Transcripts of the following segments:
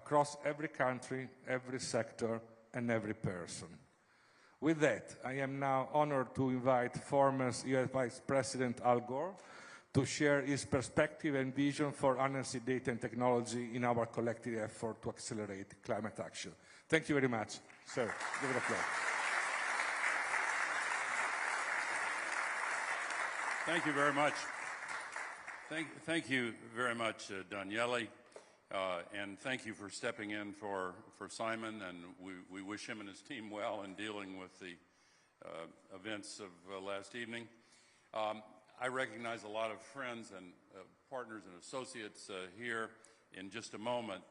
across every country, every sector, and every person. With that, I am now honored to invite former US Vice President Al Gore to share his perspective and vision for energy, data, and technology in our collective effort to accelerate climate action. Thank you very much, sir. Give it applause. Thank you very much. Thank you very much, Daniele, and thank you for stepping in for Simon, and we wish him and his team well in dealing with the events of last evening. I recognize a lot of friends and partners and associates here. In just a moment,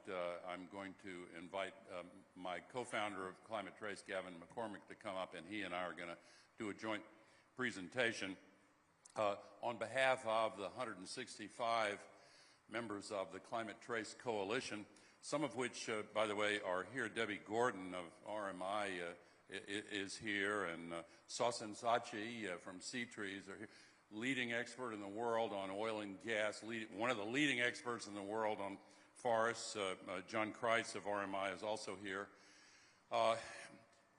I'm going to invite my co-founder of Climate Trace, Gavin McCormick, to come up, and he and I are going to do a joint presentation on behalf of the 165 members of the Climate Trace Coalition, some of which, by the way, are here. Debbie Gordon of RMI is here, and Sausan Sachi from Sea Trees are here. Leading expert in the world on oil and gas, one of the leading experts in the world on forests. John Kreitz of RMI is also here.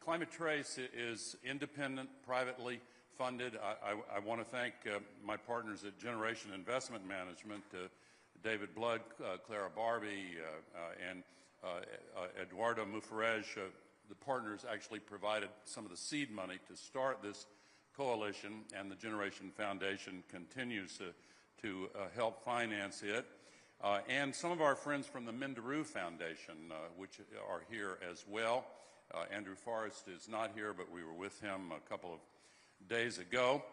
Climate Trace is independent, privately funded. I want to thank my partners at Generation Investment Management, David Blood, Clara Barbie, and Eduardo Mufarej. The partners actually provided some of the seed money to start this coalition, and the Generation Foundation continues to help finance it. And some of our friends from the Minderoo Foundation, which are here as well. Andrew Forrest is not here, but we were with him a couple of days ago.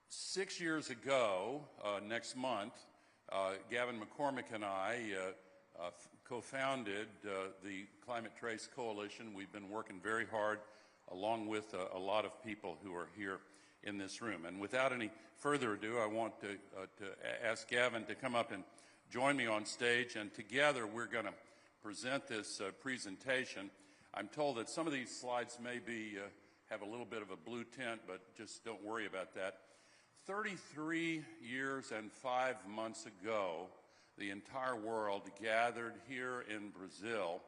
6 years ago, next month, Gavin McCormick and I co-founded the Climate Trace Coalition. We've been working very hard along with a lot of people who are here in this room. And without any further ado, I want to ask Gavin to come up and join me on stage, and together we're going to present this presentation. I'm told that some of these slides may have a little bit of a blue tint, but just don't worry about that. 33 years and 5 months ago, the entire world gathered here in Brazil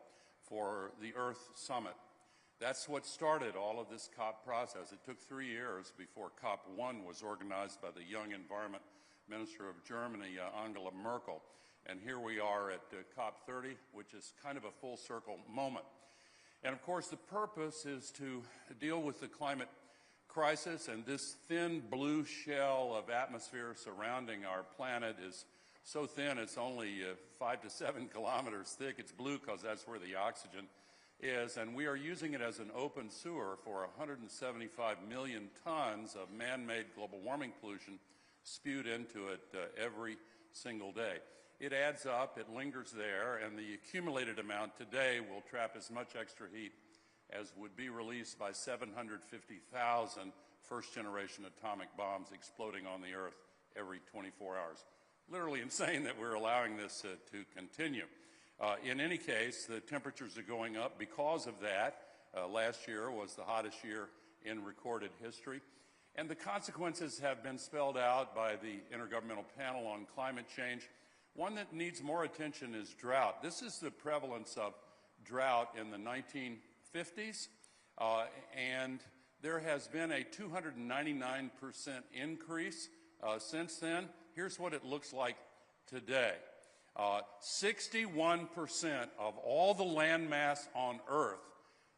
for the Earth Summit. That's what started all of this COP process. It took 3 years before COP1 was organized by the young environment minister of Germany, Angela Merkel. And here we are at COP30, which is kind of a full circle moment. And of course, the purpose is to deal with the climate crisis, and this thin blue shell of atmosphere surrounding our planet is so thin it's only 5 to 7 kilometers thick. It's blue because that's where the oxygen is, and we are using it as an open sewer for 175 million tons of man-made global warming pollution spewed into it every single day. It adds up, it lingers there, and the accumulated amount today will trap as much extra heat as would be released by 750,000 first-generation atomic bombs exploding on the Earth every 24 hours. Literally insane that we're allowing this to continue. In any case, the temperatures are going up because of that. Last year was the hottest year in recorded history. And the consequences have been spelled out by the Intergovernmental Panel on Climate Change. One that needs more attention is drought. This is the prevalence of drought in the 1950s, and there has been a 299% increase since then. Here's what it looks like today. 61% of all the land mass on Earth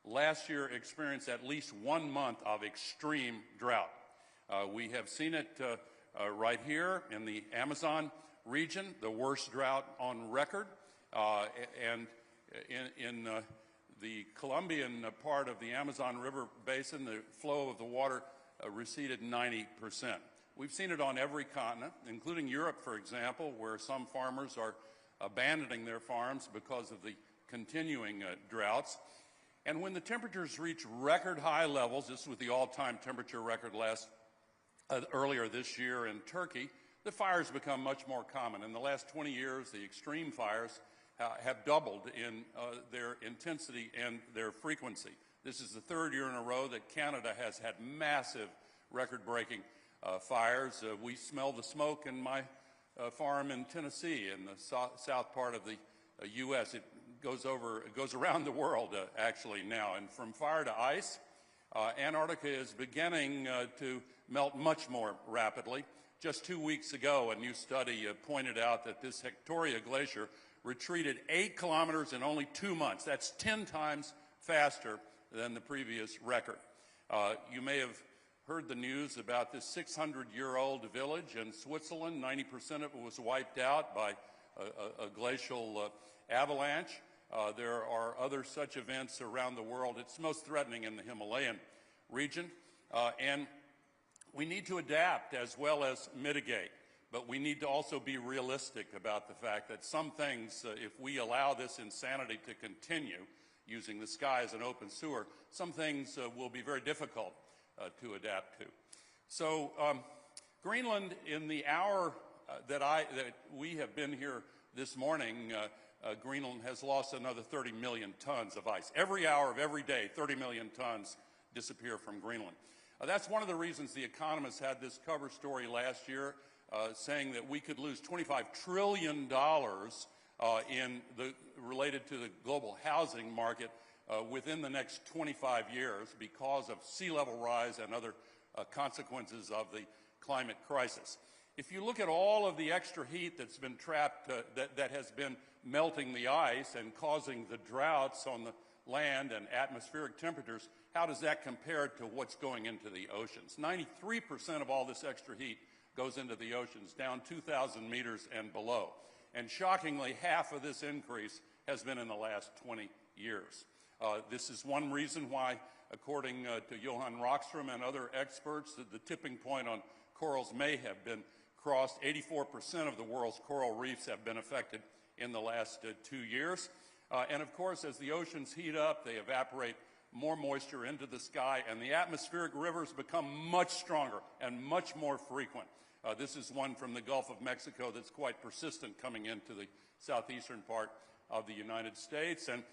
last year experienced at least 1 month of extreme drought. We have seen it right here in the Amazon region, the worst drought on record, and in the Colombian part of the Amazon River Basin, the flow of the water receded 90%. We've seen it on every continent, including Europe, for example, where some farmers are abandoning their farms because of the continuing droughts. And when the temperatures reach record high levels, this was the all-time temperature record earlier this year in Turkey, the fires become much more common. In the last 20 years, the extreme fires have doubled in their intensity and their frequency. This is the 3rd year in a row that Canada has had massive record-breaking fires. We smell the smoke in my farm in Tennessee in the south part of the U.S. It goes around the world actually now. And from fire to ice, Antarctica is beginning to melt much more rapidly. Just 2 weeks ago, a new study pointed out that this Victoria Glacier retreated 8 kilometers in only 2 months. That's 10 times faster than the previous record. You may have heard the news about this 600-year-old village in Switzerland. 90% of it was wiped out by a glacial avalanche. There are other such events around the world. It's most threatening in the Himalayan region. And we need to adapt as well as mitigate. But we need to also be realistic about the fact that some things, if we allow this insanity to continue, using the sky as an open sewer, some things will be very difficult to adapt to. So Greenland, in the hour that we have been here this morning, Greenland has lost another 30 million tons of ice. Every hour of every day, 30 million tons disappear from Greenland. That's one of the reasons The Economist had this cover story last year saying that we could lose $25 trillion related to the global housing market within the next 25 years because of sea level rise and other consequences of the climate crisis. If you look at all of the extra heat that's been trapped, that has been melting the ice and causing the droughts on the land and atmospheric temperatures, how does that compare to what's going into the oceans? 93% of all this extra heat goes into the oceans, down 2,000 meters and below. And shockingly, half of this increase has been in the last 20 years. This is one reason why, according to Johan Rockström and other experts, the tipping point on corals may have been crossed. 84% of the world's coral reefs have been affected in the last 2 years. And of course, as the oceans heat up, they evaporate more moisture into the sky, and the atmospheric rivers become much stronger and much more frequent. This is one from the Gulf of Mexico that's quite persistent coming into the southeastern part of the United States. And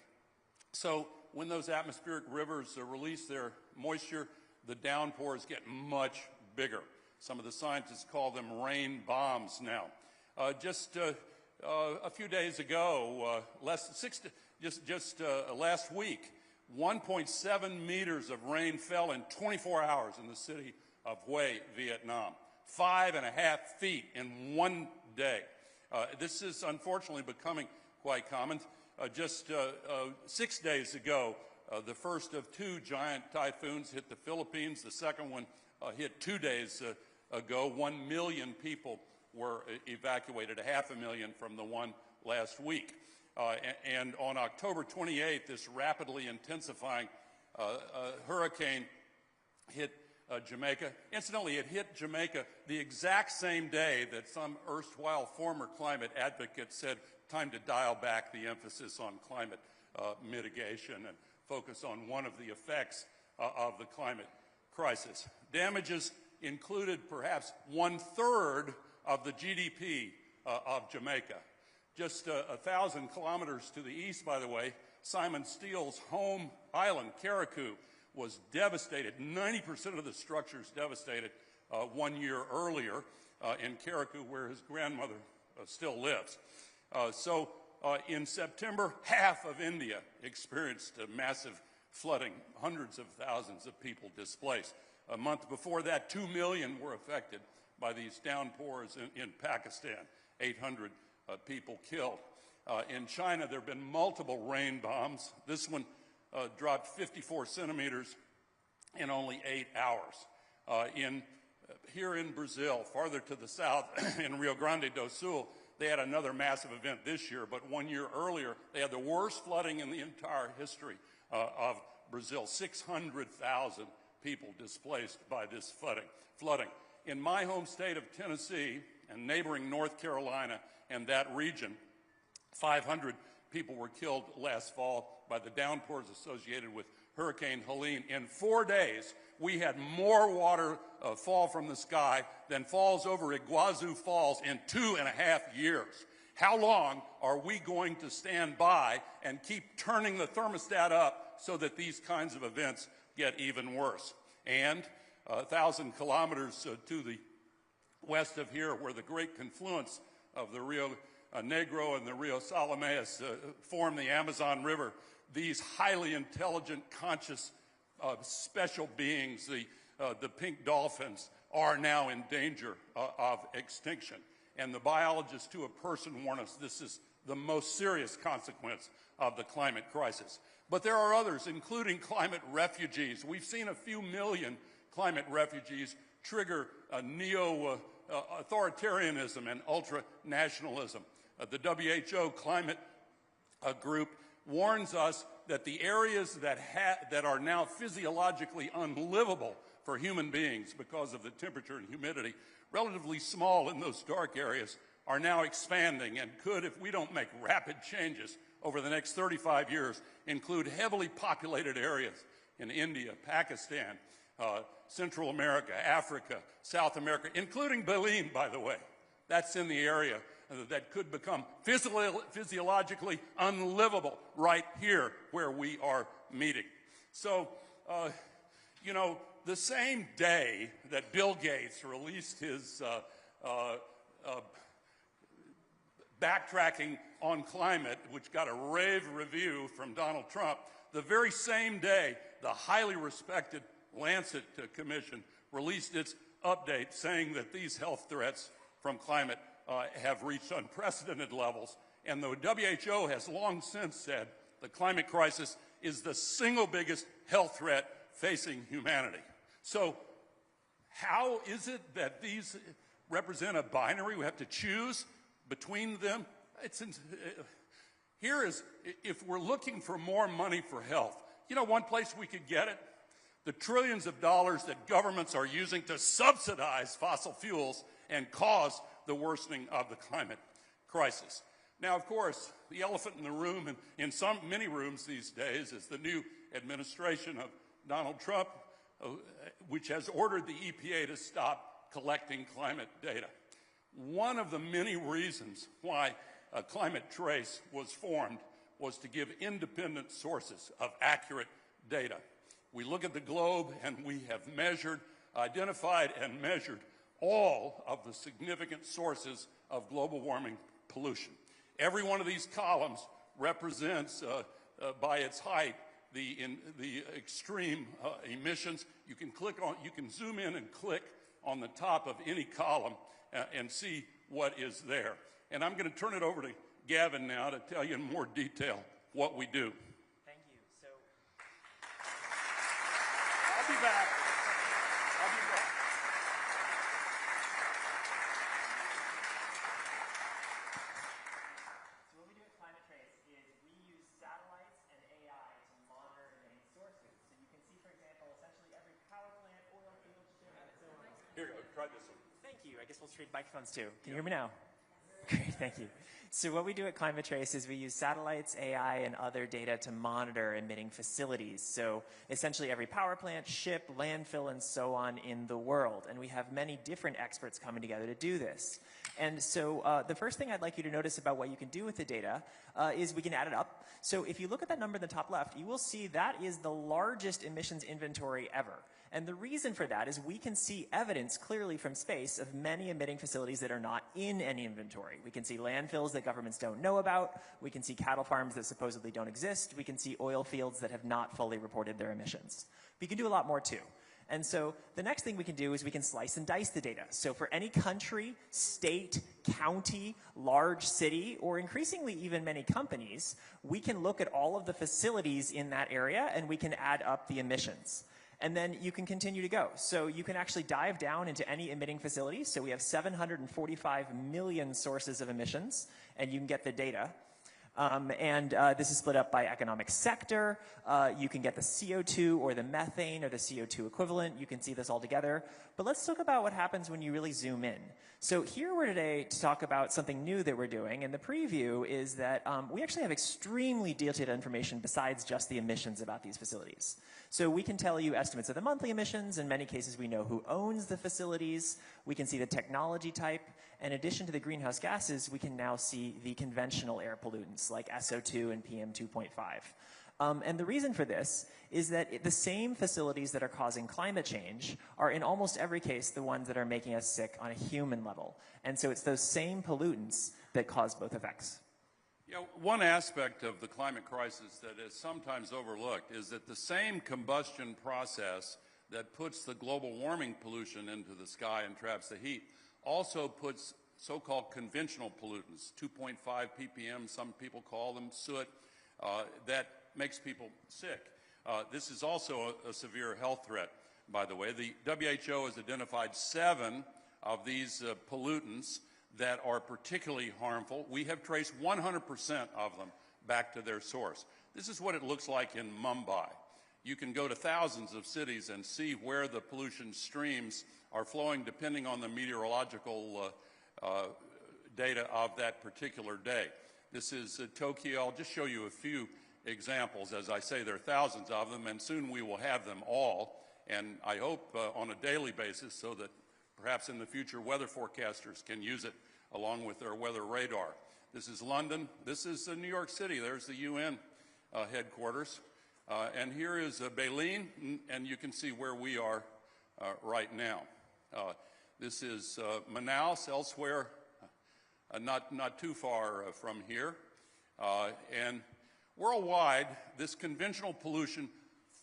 so when those atmospheric rivers release their moisture, the downpours get much bigger. Some of the scientists call them rain bombs now. Just a few days ago, last week, 1.7 meters of rain fell in 24 hours in the city of Hue, Vietnam. 5.5 feet in 1 day. This is unfortunately becoming quite common. Just 6 days ago, the first of 2 giant typhoons hit the Philippines. The second one hit 2 days ago. 1 million people were evacuated, 500,000 from the one last week. And on October 28th, this rapidly intensifying hurricane hit Jamaica. Incidentally, it hit Jamaica the exact same day that some erstwhile former climate advocates said, time to dial back the emphasis on climate mitigation and focus on one of the effects of the climate crisis. Damages included perhaps 1/3 of the GDP of Jamaica. Just 1,000 kilometers to the east, by the way, Simon Stiell's home island, Carriacou, was devastated. 90% of the structures devastated 1 year earlier in Carriacou, where his grandmother still lives. So in September, half of India experienced massive flooding, hundreds of thousands of people displaced. A month before that, 2 million were affected by these downpours in Pakistan, 800 people killed. In China, there have been multiple rain bombs. This one dropped 54 centimeters in only 8 hours. Here in Brazil, farther to the south, in Rio Grande do Sul, they had another massive event this year, but 1 year earlier, they had the worst flooding in the entire history of Brazil. 600,000 people displaced by this flooding. In my home state of Tennessee and neighboring North Carolina and that region, 500 people were killed last fall by the downpours associated with Hurricane Helene. In 4 days, we had more water fall from the sky than falls over Iguazu Falls in 2.5 years. How long are we going to stand by and keep turning the thermostat up so that these kinds of events get even worse? And 1,000 kilometers to the west of here, where the great confluence of the Rio Negro and the Rio Salamanca form the Amazon River, these highly intelligent, conscious, special beings, the pink dolphins, are now in danger of extinction. And the biologists to a person warn us this is the most serious consequence of the climate crisis. But there are others, including climate refugees. We've seen a few million climate refugees trigger neo-authoritarianism and ultra-nationalism. The WHO climate group warns us that the areas that are now physiologically unlivable for human beings because of the temperature and humidity, relatively small in those dark areas, are now expanding and could, if we don't make rapid changes over the next 35 years, include heavily populated areas in India, Pakistan, Central America, Africa, South America, including Belem, by the way. That's in the area that could become physiologically unlivable right here where we are meeting. So, you know, the same day that Bill Gates released his backtracking on climate, which got a rave review from Donald Trump, the very same day the highly respected Lancet Commission released its update saying that these health threats from climate have reached unprecedented levels. And the WHO has long since said the climate crisis is the single biggest health threat facing humanity. So how is it that these represent a binary? We have to choose between them. Here is, if we're looking for more money for health, you know one place we could get it? The trillions of dollars that governments are using to subsidize fossil fuels and cause the worsening of the climate crisis. Now, of course, the elephant in the room, and in many rooms these days, is the new administration of Donald Trump, which has ordered the EPA to stop collecting climate data. One of the many reasons why Climate Trace was formed was to give independent sources of accurate data. We look at the globe and we have measured, identified and measured all of the significant sources of global warming pollution. Every one of these columns represents, by its height, the extreme emissions. You can zoom in and click on the top of any column and see what is there. And I'm going to turn it over to Gavin now to tell you in more detail what we do. Thank you. So I'll be back. I'll be back. So what we do at Climate Trace is we use satellites and AI to monitor emitting sources. So you can see, for example, essentially every power plant, oil field, ship, and so on. Here you go. Try this one. Thank you. I guess we'll trade microphones too. Can you hear me now? Great, thank you. So what we do at Climate Trace is we use satellites, AI, and other data to monitor emitting facilities. So essentially every power plant, ship, landfill, and so on in the world. And we have many different experts coming together to do this. And so the first thing I'd like you to notice about what you can do with the data is we can add it up. So if you look at that number in the top left, you will see that is the largest emissions inventory ever. And the reason for that is we can see evidence clearly from space of many emitting facilities that are not in any inventory. We can see landfills that governments don't know about. We can see cattle farms that supposedly don't exist. We can see oil fields that have not fully reported their emissions. But you can do a lot more too. And so the next thing we can do is we can slice and dice the data. So for any country, state, county, large city, or increasingly even many companies, we can look at all of the facilities in that area and we can add up the emissions. And then you can continue to go. So you can actually dive down into any emitting facility. So we have 745 million sources of emissions, and you can get the data. This is split up by economic sector. You can get the CO2 or the methane or the CO2 equivalent. You can see this all together. But let's talk about what happens when you really zoom in. So here we're today to talk about something new that we're doing. And the preview is that we actually have extremely detailed information besides just the emissions about these facilities. So we can tell you estimates of the monthly emissions. In many cases, we know who owns the facilities. We can see the technology type. In addition to the greenhouse gases, we can now see the conventional air pollutants like SO2 and PM2.5. And the reason for this is that the same facilities that are causing climate change are in almost every case the ones that are making us sick on a human level. And so it's those same pollutants that cause both effects. Yeah, one aspect of the climate crisis that is sometimes overlooked is that the same combustion process that puts the global warming pollution into the sky and traps the heat also puts so-called conventional pollutants, 2.5 ppm, some people call them soot, that makes people sick. This is also a severe health threat, by the way. The WHO has identified 7 of these pollutants that are particularly harmful. We have traced 100% of them back to their source. This is what it looks like in Mumbai. You can go to thousands of cities and see where the pollution streams are flowing depending on the meteorological data of that particular day. This is Tokyo. I'll just show you a few examples. As I say, there are thousands of them, and soon we will have them all, and I hope on a daily basis, so that perhaps in the future weather forecasters can use it along with their weather radar. This is London. This is New York City. There's the UN headquarters. And here is Belem, and you can see where we are right now. This is Manaus, elsewhere, not too far from here. And worldwide, this conventional pollution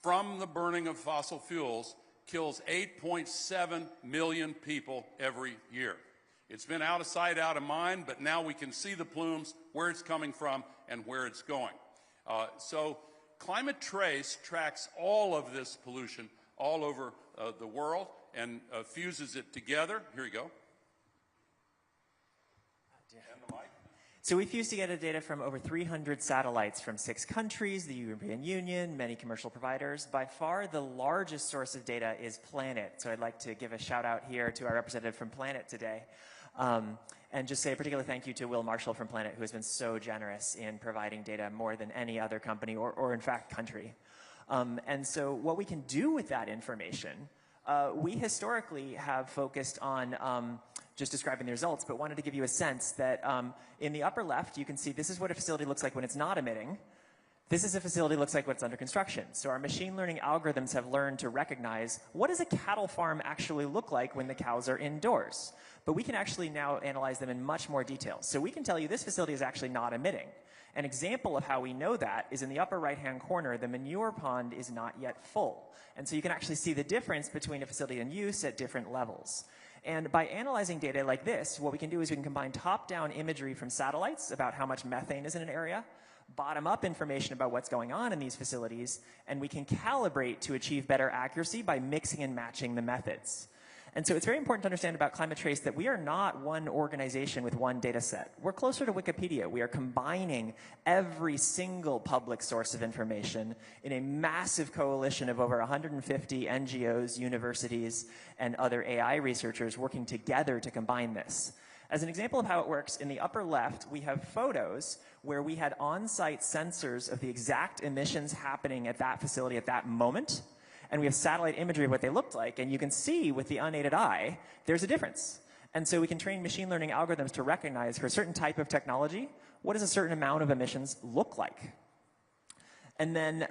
from the burning of fossil fuels kills 8.7 million people every year. It's been out of sight, out of mind, but now we can see the plumes, where it's coming from, and where it's going. So Climate Trace tracks all of this pollution all over the world and fuses it together. Here you go. And the mic. So we fused together data from over 300 satellites from 6 countries, the European Union, many commercial providers. By far the largest source of data is Planet. So I'd like to give a shout out here to our representative from Planet today. And just say a particular thank you to Will Marshall from Planet, who has been so generous in providing data more than any other company or in fact country. And so what we can do with that information, we historically have focused on just describing the results, but wanted to give you a sense that in the upper left, you can see this is what a facility looks like when it's not emitting. This is a facility that looks like when it's under construction. So our machine learning algorithms have learned to recognize what does a cattle farm actually look like when the cows are indoors. But we can actually now analyze them in much more detail. So we can tell you this facility is actually not emitting. An example of how we know that is in the upper right-hand corner, the manure pond is not yet full. And so you can actually see the difference between a facility in use at different levels. And by analyzing data like this, what we can do is we can combine top-down imagery from satellites about how much methane is in an area, bottom-up information about what's going on in these facilities, and we can calibrate to achieve better accuracy by mixing and matching the methods. And so it's very important to understand about Climate Trace that we are not one organization with one data set. We're closer to Wikipedia. We are combining every single public source of information in a massive coalition of over 150 NGOs, universities, and other AI researchers working together to combine this. As an example of how it works, in the upper left, we have photos where we had on-site sensors of the exact emissions happening at that facility at that moment. And we have satellite imagery of what they looked like, and you can see with the unaided eye, there's a difference. And so we can train machine learning algorithms to recognize for a certain type of technology, what does a certain amount of emissions look like? And then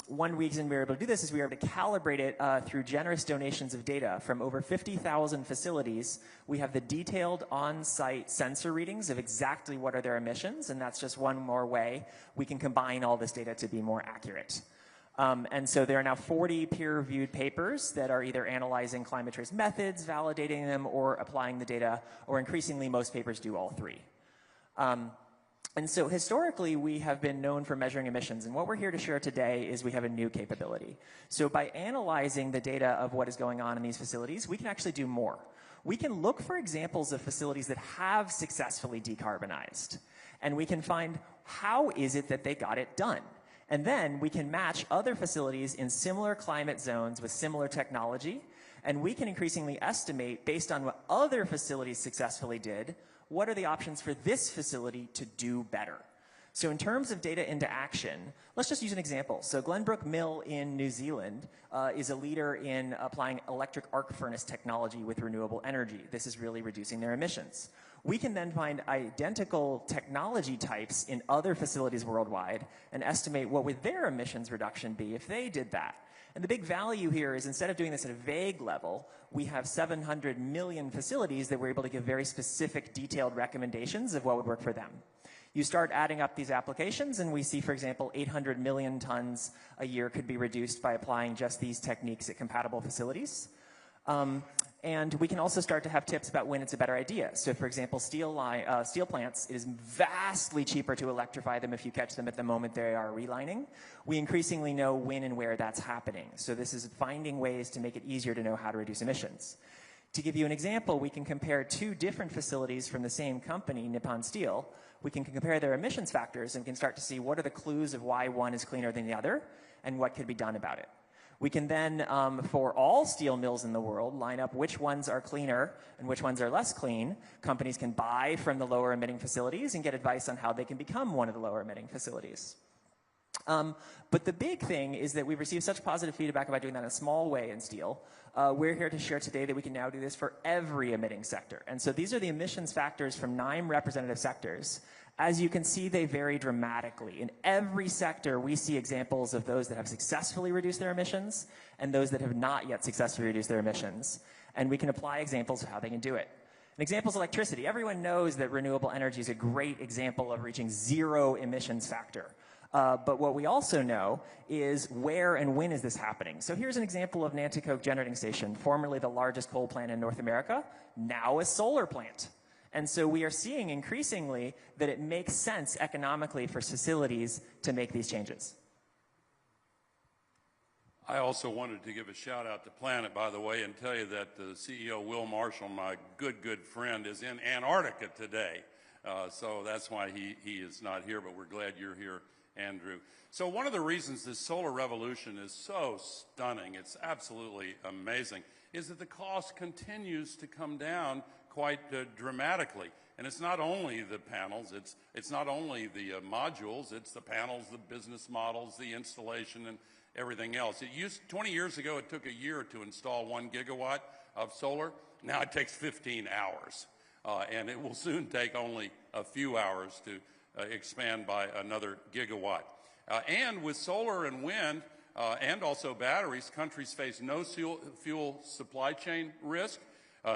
one reason we were able to do this is we were able to calibrate it through generous donations of data from over 50,000 facilities. We have the detailed on-site sensor readings of exactly what are their emissions, and that's just one more way we can combine all this data to be more accurate. And so there are now 40 peer-reviewed papers that are either analyzing Climate Trace methods, validating them, or applying the data, or increasingly most papers do all 3. And so historically, we have been known for measuring emissions, and what we're here to share today is we have a new capability. So by analyzing the data of what is going on in these facilities, we can actually do more. We can look for examples of facilities that have successfully decarbonized, and we can find how is it that they got it done. And then we can match other facilities in similar climate zones with similar technology, and we can increasingly estimate, based on what other facilities successfully did, what are the options for this facility to do better. So in terms of data into action, let's just use an example. So Glenbrook Mill in New Zealand is a leader in applying electric arc furnace technology with renewable energy. This is really reducing their emissions. We can then find identical technology types in other facilities worldwide and estimate what would their emissions reduction be if they did that. And the big value here is instead of doing this at a vague level, we have 700 million facilities that we're able to give very specific, detailed recommendations of what would work for them. You start adding up these applications, and we see, for example, 800 million tons a year could be reduced by applying just these techniques at compatible facilities. And we can also start to have tips about when it's a better idea. So, for example, steel plants, it is vastly cheaper to electrify them if you catch them at the moment they are relining. We increasingly know when and where that's happening. So this is finding ways to make it easier to know how to reduce emissions. To give you an example, we can compare two different facilities from the same company, Nippon Steel. We can compare their emissions factors and can start to see what are the clues of why one is cleaner than the other and what could be done about it. We can then, for all steel mills in the world, line up which ones are cleaner and which ones are less clean. Companies can buy from the lower emitting facilities and get advice on how they can become one of the lower emitting facilities. But the big thing is that we've received such positive feedback about doing that in a small way in steel. We're here to share today that we can now do this for every emitting sector. And so these are the emissions factors from 9 representative sectors. As you can see, they vary dramatically. In every sector, we see examples of those that have successfully reduced their emissions and those that have not yet successfully reduced their emissions. And we can apply examples of how they can do it. An example is electricity. Everyone knows that renewable energy is a great example of reaching 0 emissions factor. But what we also know is where and when is this happening. So here's an example of Nanticoke Generating Station, formerly the largest coal plant in North America, now a solar plant. And so we are seeing increasingly that it makes sense economically for facilities to make these changes. I also wanted to give a shout out to Planet, by the way, and tell you that the CEO, Will Marshall, my good friend, is in Antarctica today. So that's why he is not here, but we're glad you're here, Andrew. So one of the reasons this solar revolution is so stunning, it's absolutely amazing, is that the cost continues to come down quite dramatically. And it's not only the panels, it's not only the modules, it's the panels, the business models, the installation, and everything else. 20 years ago, it took a year to install 1 gigawatt of solar. Now it takes 15 hours. And it will soon take only a few hours to expand by another gigawatt. And with solar and wind, and also batteries, countries face no fuel supply chain risk,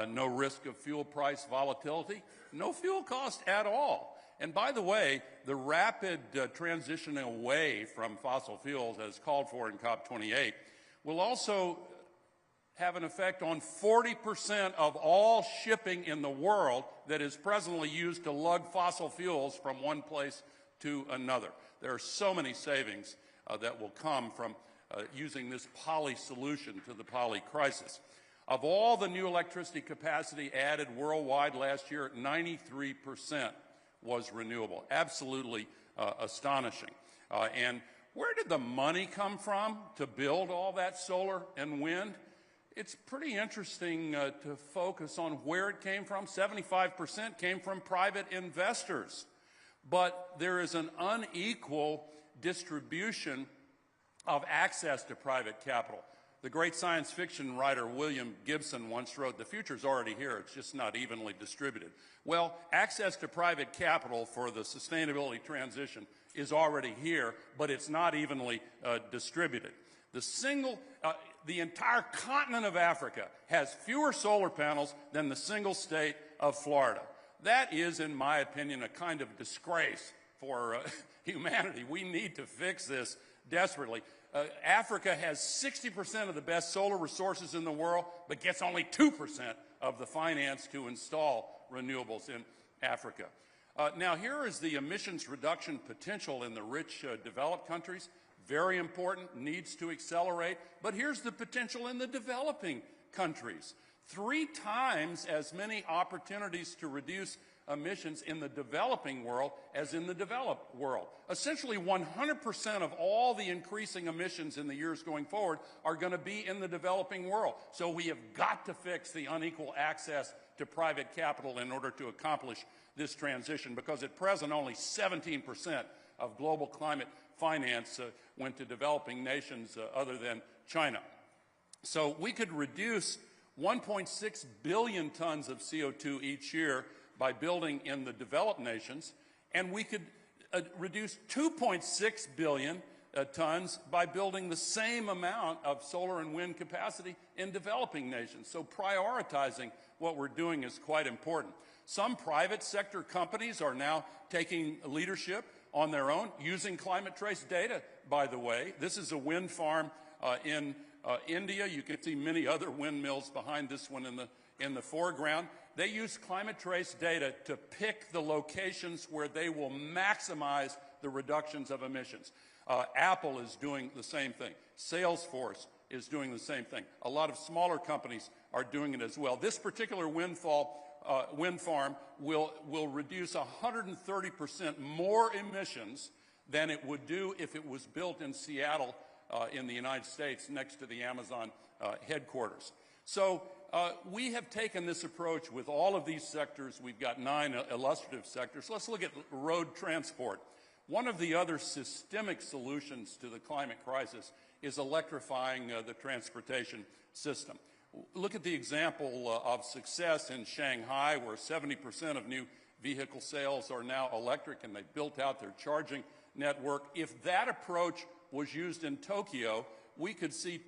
no risk of fuel price volatility, no fuel cost at all. And by the way, the rapid transition away from fossil fuels, as called for in COP28, will also have an effect on 40% of all shipping in the world that is presently used to lug fossil fuels from one place to another. There are so many savings that will come from using this poly solution to the poly crisis. Of all the new electricity capacity added worldwide last year, 93% was renewable. Absolutely astonishing. And where did the money come from to build all that solar and wind? It's pretty interesting to focus on where it came from. 75% came from private investors. But there is an unequal distribution of access to private capital. The great science fiction writer William Gibson once wrote, "The future's already here, it's just not evenly distributed." Well, access to private capital for the sustainability transition is already here, but it's not evenly distributed. The entire continent of Africa has fewer solar panels than the single state of Florida. That is, in my opinion, a kind of disgrace for humanity. We need to fix this desperately. Africa has 60% of the best solar resources in the world, but gets only 2% of the finance to install renewables in Africa. Now, here is the emissions reduction potential in the rich developed countries. Very important, needs to accelerate. But here's the potential in the developing countries. 3 times as many opportunities to reduce emissions in the developing world as in the developed world. Essentially 100% of all the increasing emissions in the years going forward are going to be in the developing world. So we have got to fix the unequal access to private capital in order to accomplish this transition, because at present only 17% of global climate finance went to developing nations other than China. So we could reduce 1.6 billion tons of CO2 each year by building in the developed nations, and we could reduce 2.6 billion tons by building the same amount of solar and wind capacity in developing nations. So prioritizing what we're doing is quite important. Some private sector companies are now taking leadership on their own, using climate trace data, by the way. This is a wind farm in India. You can see many other windmills behind this one in the foreground. They use climate trace data to pick the locations where they will maximize the reductions of emissions. Apple is doing the same thing. Salesforce is doing the same thing. A lot of smaller companies are doing it as well. This particular wind farm will reduce 130% more emissions than it would do if it was built in Seattle in the United States next to the Amazon headquarters. So we have taken this approach with all of these sectors. We've got 9 illustrative sectors. Let's look at road transport. One of the other systemic solutions to the climate crisis is electrifying the transportation system. Look at the example of success in Shanghai, where 70% of new vehicle sales are now electric, and they've built out their charging network. If that approach was used in Tokyo, we could see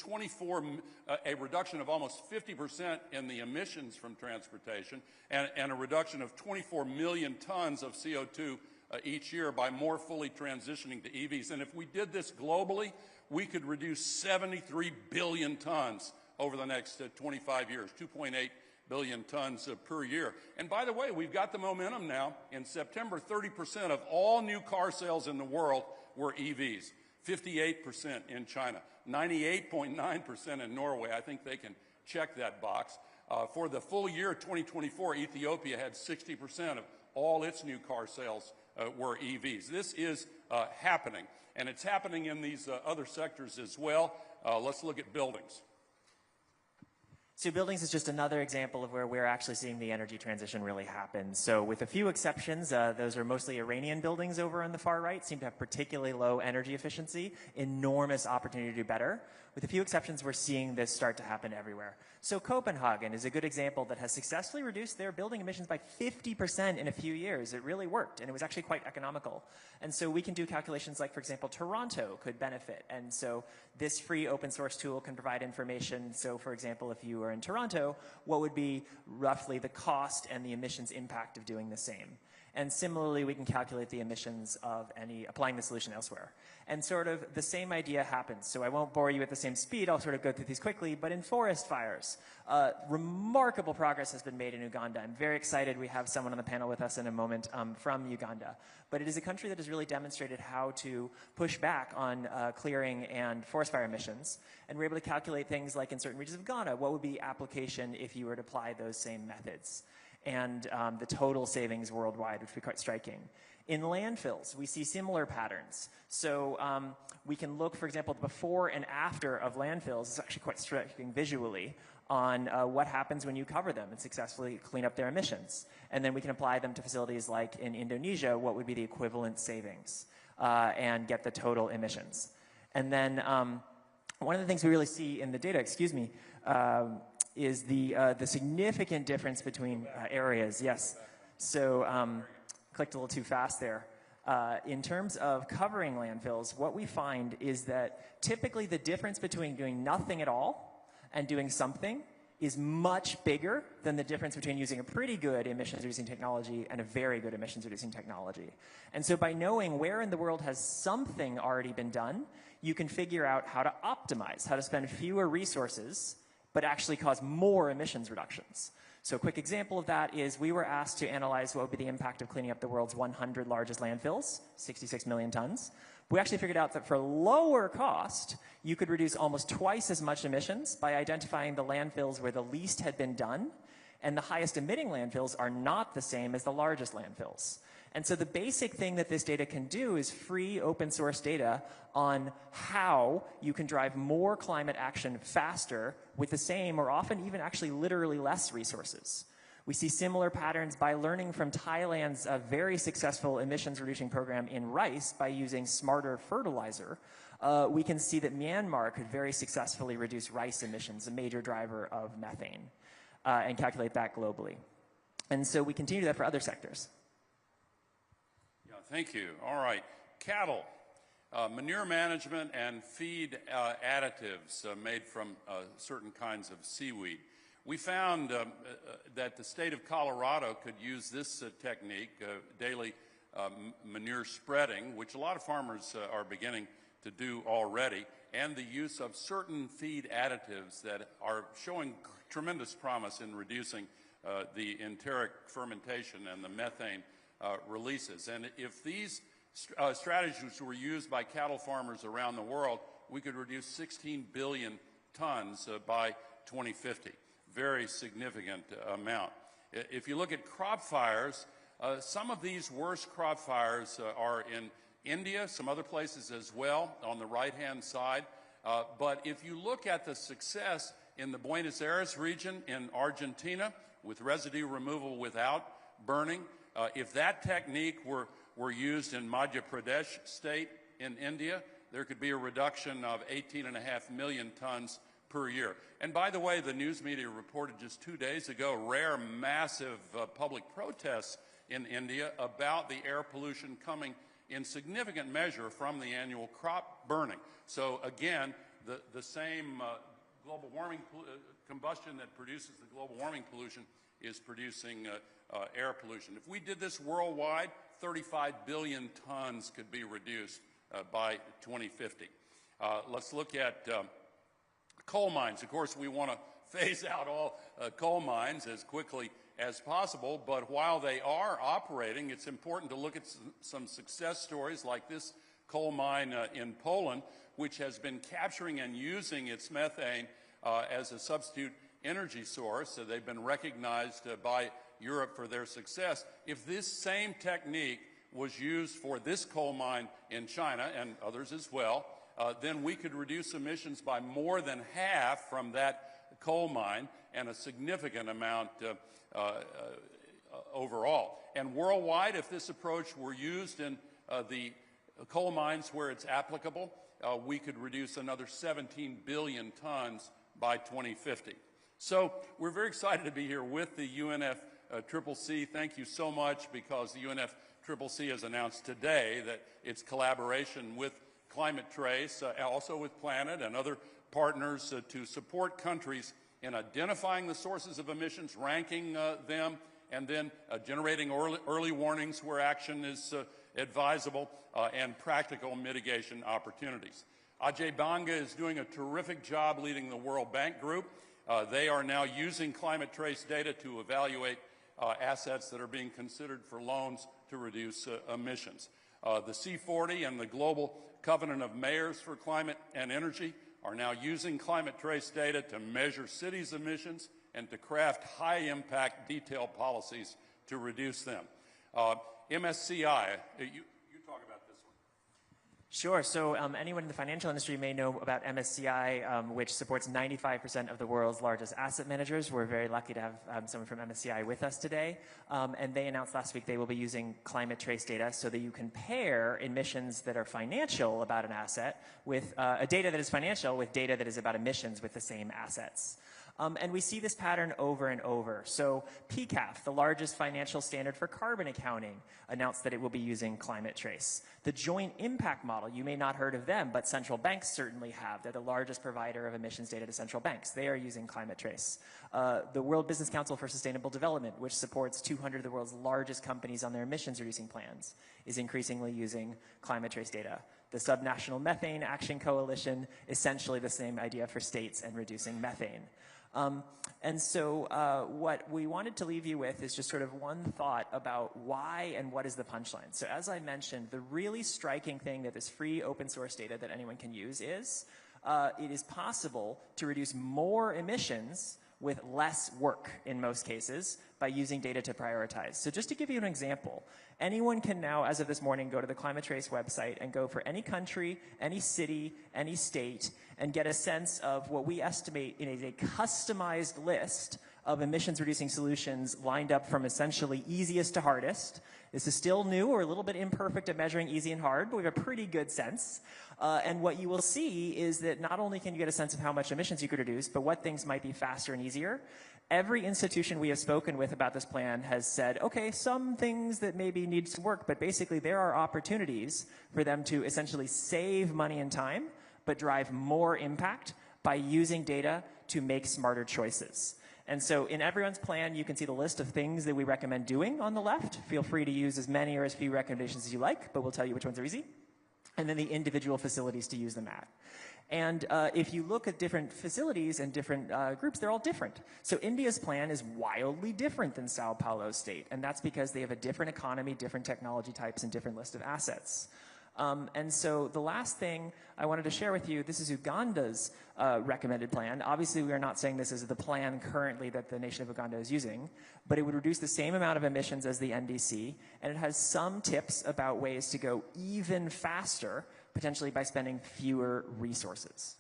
a reduction of almost 50% in the emissions from transportation and a reduction of 24 million tons of CO2 each year by more fully transitioning to EVs. And if we did this globally, we could reduce 73 billion tons over the next 25 years, 2.8 billion tons per year. And by the way, we've got the momentum now. In September, 30% of all new car sales in the world were EVs, 58% in China, 98.9% in Norway. I think they can check that box. For the full year 2024, Ethiopia had 60% of all its new car sales were EVs. This is happening, and it's happening in these other sectors as well. Let's look at buildings. So buildings is just another example of where we're actually seeing the energy transition really happen. So with a few exceptions, those are mostly Iranian buildings over on the far right, seem to have particularly low energy efficiency, enormous opportunity to do better. With a few exceptions, we're seeing this start to happen everywhere. So Copenhagen is a good example that has successfully reduced their building emissions by 50% in a few years. It really worked, and it was actually quite economical. And so we can do calculations like, for example, Toronto could benefit. And so this free open source tool can provide information. So for example, if you were in Toronto, what would be roughly the cost and the emissions impact of doing the same? And similarly, we can calculate the emissions of applying the solution elsewhere. And sort of the same idea happens. So I won't bore you at the same speed. I'll sort of go through these quickly. But in forest fires, remarkable progress has been made in Uganda. I'm very excited. We have someone on the panel with us in a moment from Uganda. But it is a country that has really demonstrated how to push back on clearing and forest fire emissions. And we're able to calculate things like in certain regions of Ghana, what would be application if you were to apply those same methods? And the total savings worldwide, which would be quite striking. In landfills, we see similar patterns. So we can look, for example, the before and after of landfills. It's actually quite striking visually on what happens when you cover them and successfully clean up their emissions. And then we can apply them to facilities like in Indonesia, what would be the equivalent savings, and get the total emissions. And then one of the things we really see in the data, is the significant difference between areas. Yes. So clicked a little too fast there. In terms of covering landfills, what we find is that typically the difference between doing nothing at all and doing something is much bigger than the difference between using a pretty good emissions-reducing technology and a very good emissions-reducing technology. And so by knowing where in the world has something already been done, you can figure out how to optimize, how to spend fewer resources but actually cause more emissions reductions. So a quick example of that is we were asked to analyze what would be the impact of cleaning up the world's 100 largest landfills, 66 million tons. We actually figured out that for lower cost, you could reduce almost twice as much emissions by identifying the landfills where the least had been done, and the highest emitting landfills are not the same as the largest landfills. And so the basic thing that this data can do is free open source data on how you can drive more climate action faster with the same or often even actually literally less resources. We see similar patterns by learning from Thailand's very successful emissions reducing program in rice by using smarter fertilizer. We can see that Myanmar could very successfully reduce rice emissions, a major driver of methane, and calculate that globally. And so we continue that for other sectors. Yeah, thank you. All right, cattle. Manure management and feed additives made from certain kinds of seaweed. We found that the state of Colorado could use this technique, daily manure spreading, which a lot of farmers are beginning to do already, and the use of certain feed additives that are showing tremendous promise in reducing the enteric fermentation and the methane releases. And if these strategies were used by cattle farmers around the world, we could reduce 16 billion tons by 2050. Very significant amount. If you look at crop fires, some of these worst crop fires are in India, some other places as well on the right-hand side. But if you look at the success in the Buenos Aires region in Argentina with residue removal without burning, if that technique were used in Madhya Pradesh state in India, there could be a reduction of 18.5 million tons per year. And by the way, the news media reported just 2 days ago rare massive public protests in India about the air pollution coming in significant measure from the annual crop burning. So again, the same global warming combustion that produces the global warming pollution is producing air pollution. If we did this worldwide, 35 billion tons could be reduced by 2050. Let's look at coal mines. Of course, we want to phase out all coal mines as quickly as possible, but while they are operating, it's important to look at some success stories like this coal mine in Poland, which has been capturing and using its methane as a substitute energy source. So they've been recognized by Europe for their success. If this same technique was used for this coal mine in China and others as well, then we could reduce emissions by more than half from that coal mine and a significant amount overall. And worldwide, if this approach were used in the coal mines where it's applicable, we could reduce another 17 billion tons by 2050. So we're very excited to be here with the UNFCCC. Thank you so much, because the UNFCCC has announced today that its collaboration with Climate Trace, also with Planet and other partners to support countries in identifying the sources of emissions, ranking them, and then generating early warnings where action is advisable, and practical mitigation opportunities. Ajay Banga is doing a terrific job leading the World Bank Group. They are now using Climate Trace data to evaluate assets that are being considered for loans to reduce emissions. The C40 and the Global Covenant of Mayors for Climate and Energy are now using Climate Trace data to measure cities' emissions and to craft high-impact detailed policies to reduce them. MSCI, you talk about this one. Sure. So anyone in the financial industry may know about MSCI, which supports 95% of the world's largest asset managers. We're very lucky to have someone from MSCI with us today. And they announced last week they will be using Climate Trace data so that you can pair emissions that are financial about an asset with data that is financial with data that is about emissions with the same assets. And we see this pattern over and over. So PCAF, the largest financial standard for carbon accounting, announced that it will be using Climate Trace. The Joint Impact Model, you may not have heard of them, but central banks certainly have. They're the largest provider of emissions data to central banks. They are using Climate Trace. The World Business Council for Sustainable Development, which supports 200 of the world's largest companies on their emissions reducing plans, is increasingly using Climate Trace data. The Subnational Methane Action Coalition, essentially the same idea for states and reducing methane. And so what we wanted to leave you with is just sort of one thought about why and what is the punchline. So as I mentioned, the really striking thing that this free open source data that anyone can use is it is possible to reduce more emissions with less work in most cases by using data to prioritize. So just to give you an example, anyone can now, as of this morning, go to the Climate Trace website and go for any country, any city, any state, and get a sense of what we estimate is a customized list of emissions-reducing solutions lined up from essentially easiest to hardest. This is still new. We're a little bit imperfect at measuring easy and hard, but we have a pretty good sense. And what you will see is that not only can you get a sense of how much emissions you could reduce, but what things might be faster and easier. every institution we have spoken with about this plan has said, okay, some things that maybe need some work, but basically there are opportunities for them to essentially save money and time, but drive more impact by using data to make smarter choices. And so in everyone's plan, you can see the list of things that we recommend doing on the left. Feel free to use as many or as few recommendations as you like, but we'll tell you which ones are easy. And then the individual facilities to use them at. And if you look at different facilities and different groups, they're all different. So India's plan is wildly different than Sao Paulo State, and that's because they have a different economy, different technology types, and different list of assets. And so the last thing I wanted to share with you, this is Uganda's recommended plan. Obviously, we are not saying this is the plan currently that the nation of Uganda is using, but it would reduce the same amount of emissions as the NDC, and it has some tips about ways to go even faster, potentially by spending fewer resources.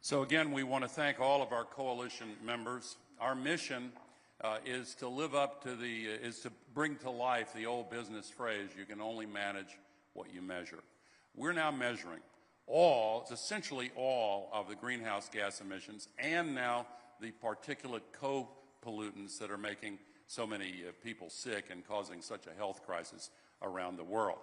So again, we want to thank all of our coalition members. Our mission is to live up to is to bring to life the old business phrase, you can only manage what you measure. We're now measuring essentially all of the greenhouse gas emissions and now the particulate co-pollutants that are making so many people sick and causing such a health crisis around the world.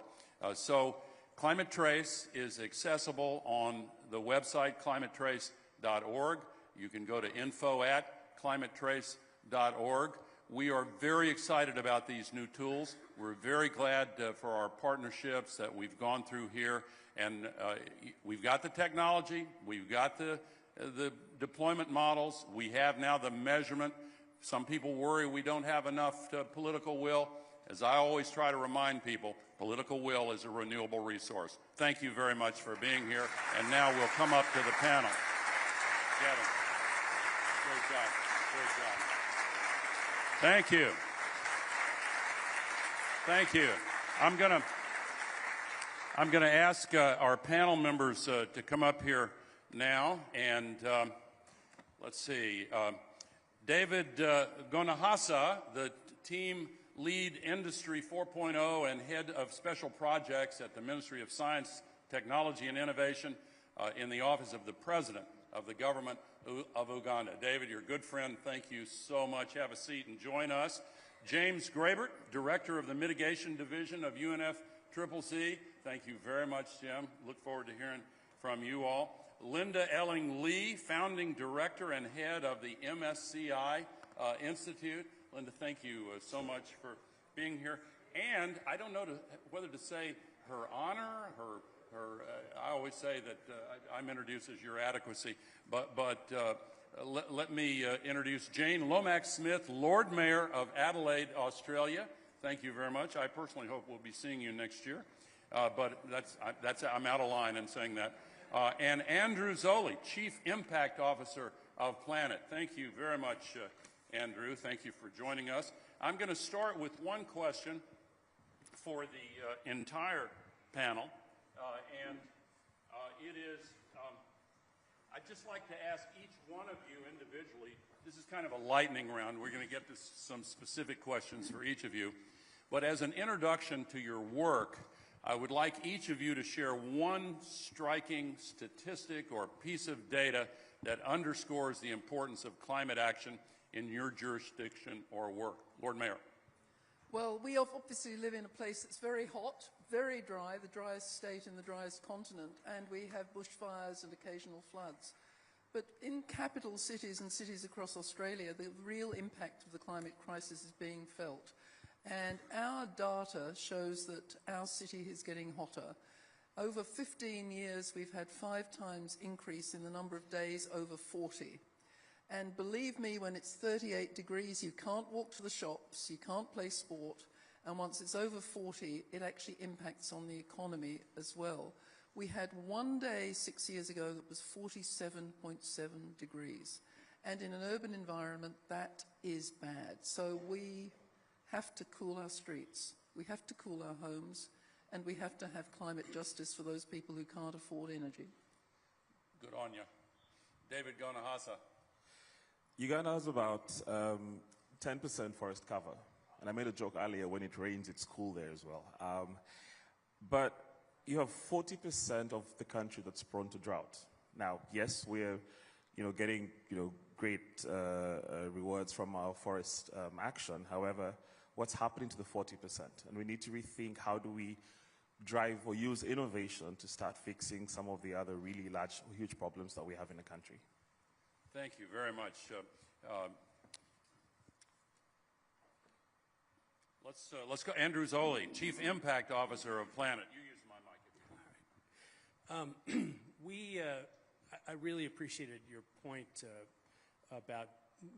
So Climate Trace is accessible on the website climatetrace.org. You can go to info@climatetrace.org. We are very excited about these new tools. We're very glad for our partnerships that we've gone through here. And we've got the technology, we've got the deployment models, we have now the measurement. Some people worry we don't have enough political will. As I always try to remind people, political will is a renewable resource. Thank you very much for being here. And now we'll come up to the panel. Kevin, great job, great job. Thank you. Thank you. I'm going to ask our panel members to come up here now. And let's see. David Gonahasa, the team lead Industry 4.0 and head of special projects at the Ministry of Science, Technology and Innovation in the Office of the President of the Government of Uganda. David, you're a good friend. Thank you so much. Have a seat and join us. James Grabert, Director of the Mitigation Division of UNFCCC. Thank you very much, Jim. Look forward to hearing from you all. Linda Elling Lee, Founding Director and Head of the MSCI Institute. Linda, thank you so much for being here. And I don't know whether to say her honor, I always say that I'm introduced as your adequacy, but let me introduce Jane Lomax-Smith, Lord Mayor of Adelaide, Australia. Thank you very much. I personally hope we'll be seeing you next year, but I'm out of line in saying that. And Andrew Zoli, Chief Impact Officer of Planet. Thank you very much, Andrew. Thank you for joining us. I'm going to start with one question for the entire panel, and it is, I'd just like to ask each one of you individually, this is kind of a lightning round, we're going to get to some specific questions for each of you, but as an introduction to your work, I would like each of you to share one striking statistic or piece of data that underscores the importance of climate action in your jurisdiction or work. Lord Mayor. Well, we obviously live in a place that's very hot, very dry, the driest state in the driest continent, and we have bushfires and occasional floods. But in capital cities and cities across Australia, the real impact of the climate crisis is being felt. And our data shows that our city is getting hotter. Over 15 years, we've had 5 times increase in the number of days over 40. And believe me, when it's 38 degrees, you can't walk to the shops, you can't play sport, and once it's over 40, it actually impacts on the economy as well. We had one day 6 years ago that was 47.7 degrees. And in an urban environment, that is bad. So we have to cool our streets, we have to cool our homes, and we have to have climate justice for those people who can't afford energy. Good on you. David Gonahasa. Uganda has about 10% forest cover. And I made a joke earlier, when it rains, it's cool there as well. But you have 40% of the country that's prone to drought. Now, yes, we're getting, great rewards from our forest action. However, what's happening to the 40%? And we need to rethink how do we drive or use innovation to start fixing some of the other really large, huge problems that we have in the country. Thank you very much. Let's go. Andrew Zoli, Chief Impact Officer of Planet. You use my mic. All right. I really appreciated your point about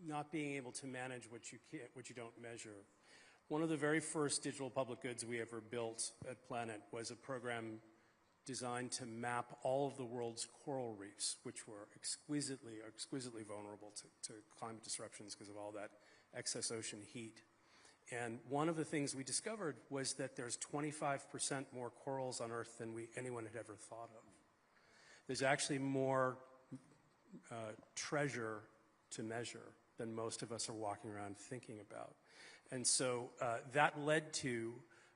not being able to manage what you don't measure. One of the very first digital public goods we ever built at Planet was a program designed to map all of the world's coral reefs, which were exquisitely vulnerable to climate disruptions because of all that excess ocean heat. And one of the things we discovered was that there's 25% more corals on Earth than anyone had ever thought of. There's actually more treasure to measure than most of us are walking around thinking about. And so that led to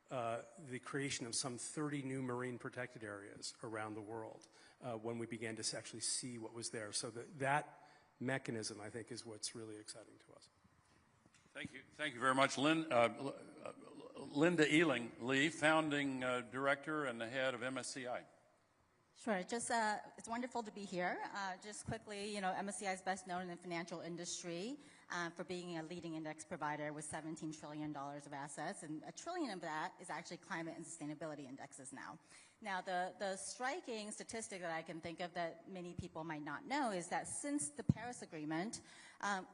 the creation of some 30 new marine protected areas around the world when we began to actually see what was there. So that mechanism, I think, is what's really exciting to us. Thank you very much. Linda Ealing-Lee, Founding Director and the Head of MSCI. Sure. Just it's wonderful to be here. Just quickly, MSCI is best known in the financial industry for being a leading index provider with $17 trillion of assets, and $1 trillion of that is actually climate and sustainability indexes now. Now, the striking statistic that I can think of that many people might not know is that since the Paris Agreement,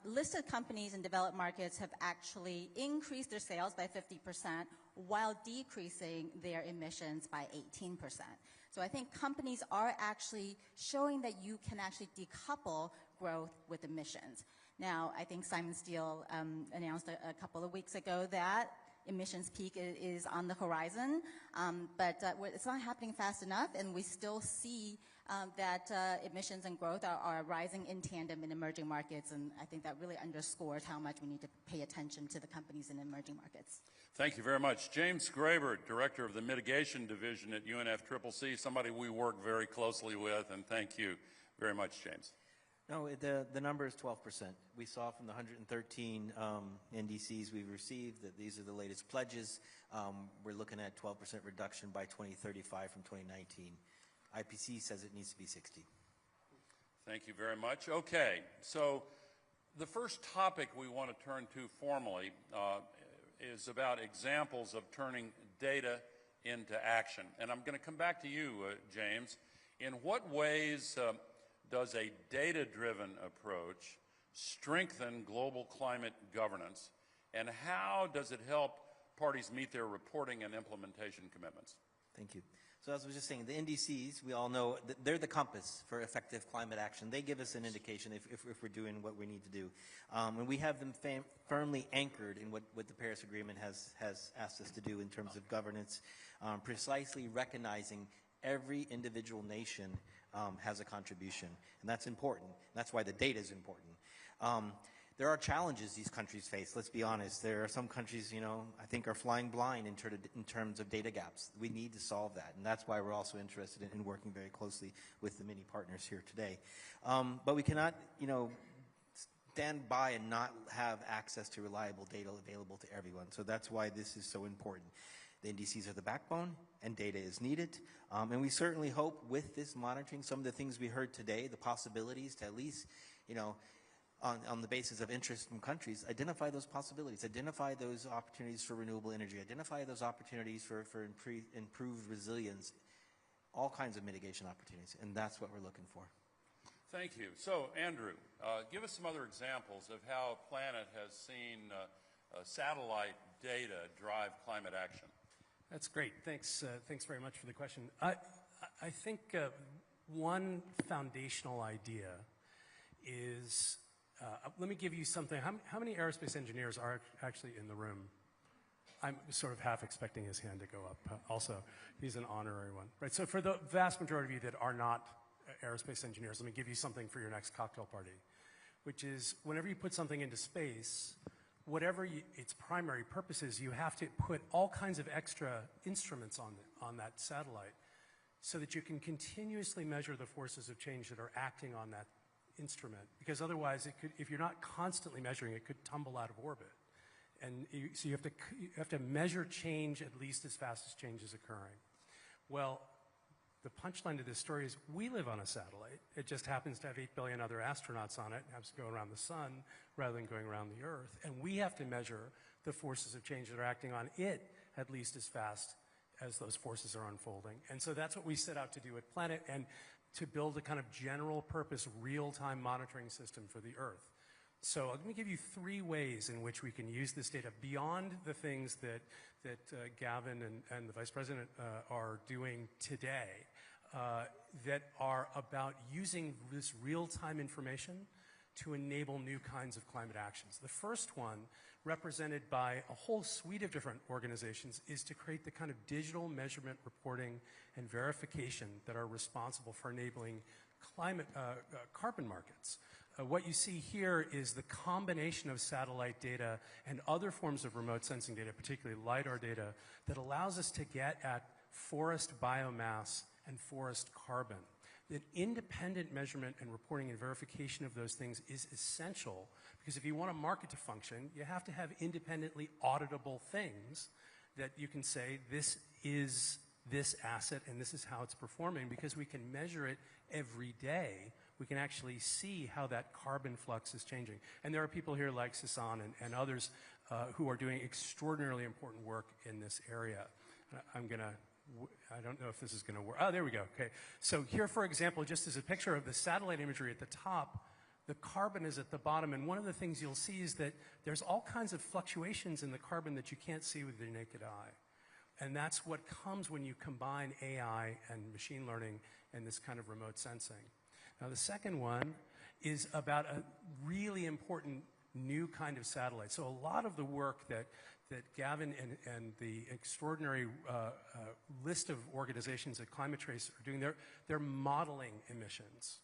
listed companies in developed markets have actually increased their sales by 50% while decreasing their emissions by 18%. So I think companies are actually showing that you can actually decouple growth with emissions. Now, I think Simon Stiell announced a couple of weeks ago that emissions peak is on the horizon, but it's not happening fast enough, and we still see that emissions and growth are rising in tandem in emerging markets, and I think that really underscores how much we need to pay attention to the companies in emerging markets. Thank you very much. James Graber, Director of the Mitigation Division at UNFCCC, somebody we work very closely with, and thank you very much, James. No, the number is 12%. We saw from the 113 NDCs we've received that these are the latest pledges. We're looking at 12% reduction by 2035 from 2019. IPC says it needs to be 60. Thank you very much. Okay, so the first topic we want to turn to formally is about examples of turning data into action. And I'm going to come back to you, James. In what ways does a data-driven approach strengthen global climate governance, and how does it help parties meet their reporting and implementation commitments? Thank you. So as I was just saying, the NDCs, we all know, they're the compass for effective climate action. They give us an indication if we're doing what we need to do. And we have them firmly anchored in what the Paris Agreement has asked us to do in terms of governance, precisely recognizing every individual nation has a contribution. And that's important. That's why the data is important. There are challenges these countries face, let's be honest. There are some countries, I think are flying blind in terms of data gaps. We need to solve that, and that's why we're also interested in working very closely with the many partners here today. But we cannot, stand by and not have access to reliable data available to everyone. So that's why this is so important. The NDCs are the backbone, and data is needed. And we certainly hope with this monitoring, some of the things we heard today, the possibilities to at least, on the basis of interest from countries, identify those possibilities, identify those opportunities for renewable energy, identify those opportunities for improved resilience, all kinds of mitigation opportunities, and that's what we're looking for. Thank you. So, Andrew, give us some other examples of how Planet has seen satellite data drive climate action. That's great. Thanks very much for the question. I think one foundational idea is, let me give you something. How many aerospace engineers are actually in the room? I'm sort of half expecting his hand to go up. Also, he's an honorary one. Right, so for the vast majority of you that are not aerospace engineers, let me give you something for your next cocktail party, which is whenever you put something into space, whatever its primary purpose is, you have to put all kinds of extra instruments on that satellite so that you can continuously measure the forces of change that are acting on instrument, because otherwise it could, if you're not constantly measuring, it could tumble out of orbit. And so you have to measure change at least as fast as change is occurring. Well, the punchline to this story is we live on a satellite. It just happens to have 8 billion other astronauts on it and has to go around the sun rather than going around the Earth. And we have to measure the forces of change that are acting on it at least as fast as those forces are unfolding. And so that's what we set out to do at Planet, and to build a kind of general purpose real-time monitoring system for the Earth. So let me give you 3 ways in which we can use this data beyond the things that Gavin and the Vice President are doing today that are about using this real-time information to enable new kinds of climate actions. The first one, represented by a whole suite of different organizations, is to create the kind of digital measurement, reporting, and verification that are responsible for enabling climate carbon markets. What you see here is the combination of satellite data and other forms of remote sensing data, particularly LiDAR data, that allows us to get at forest biomass and forest carbon. That independent measurement and reporting and verification of those things is essential, because if you want a market to function, you have to have independently auditable things that you can say, this is this asset and this is how it's performing, because we can measure it every day. We can actually see how that carbon flux is changing. And there are people here like Sasan and others who are doing extraordinarily important work in this area. I don't know if this is going to work. Oh, there we go. Okay. So here, for example, just as a picture of the satellite imagery at the top, the carbon is at the bottom. And one of the things you'll see is that there's all kinds of fluctuations in the carbon that you can't see with your naked eye. And that's what comes when you combine AI and machine learning and this kind of remote sensing. Now, the second one is about a really important new kind of satellite. So a lot of the work that Gavin and the extraordinary list of organizations at Climate Trace are doing, they're modeling emissions.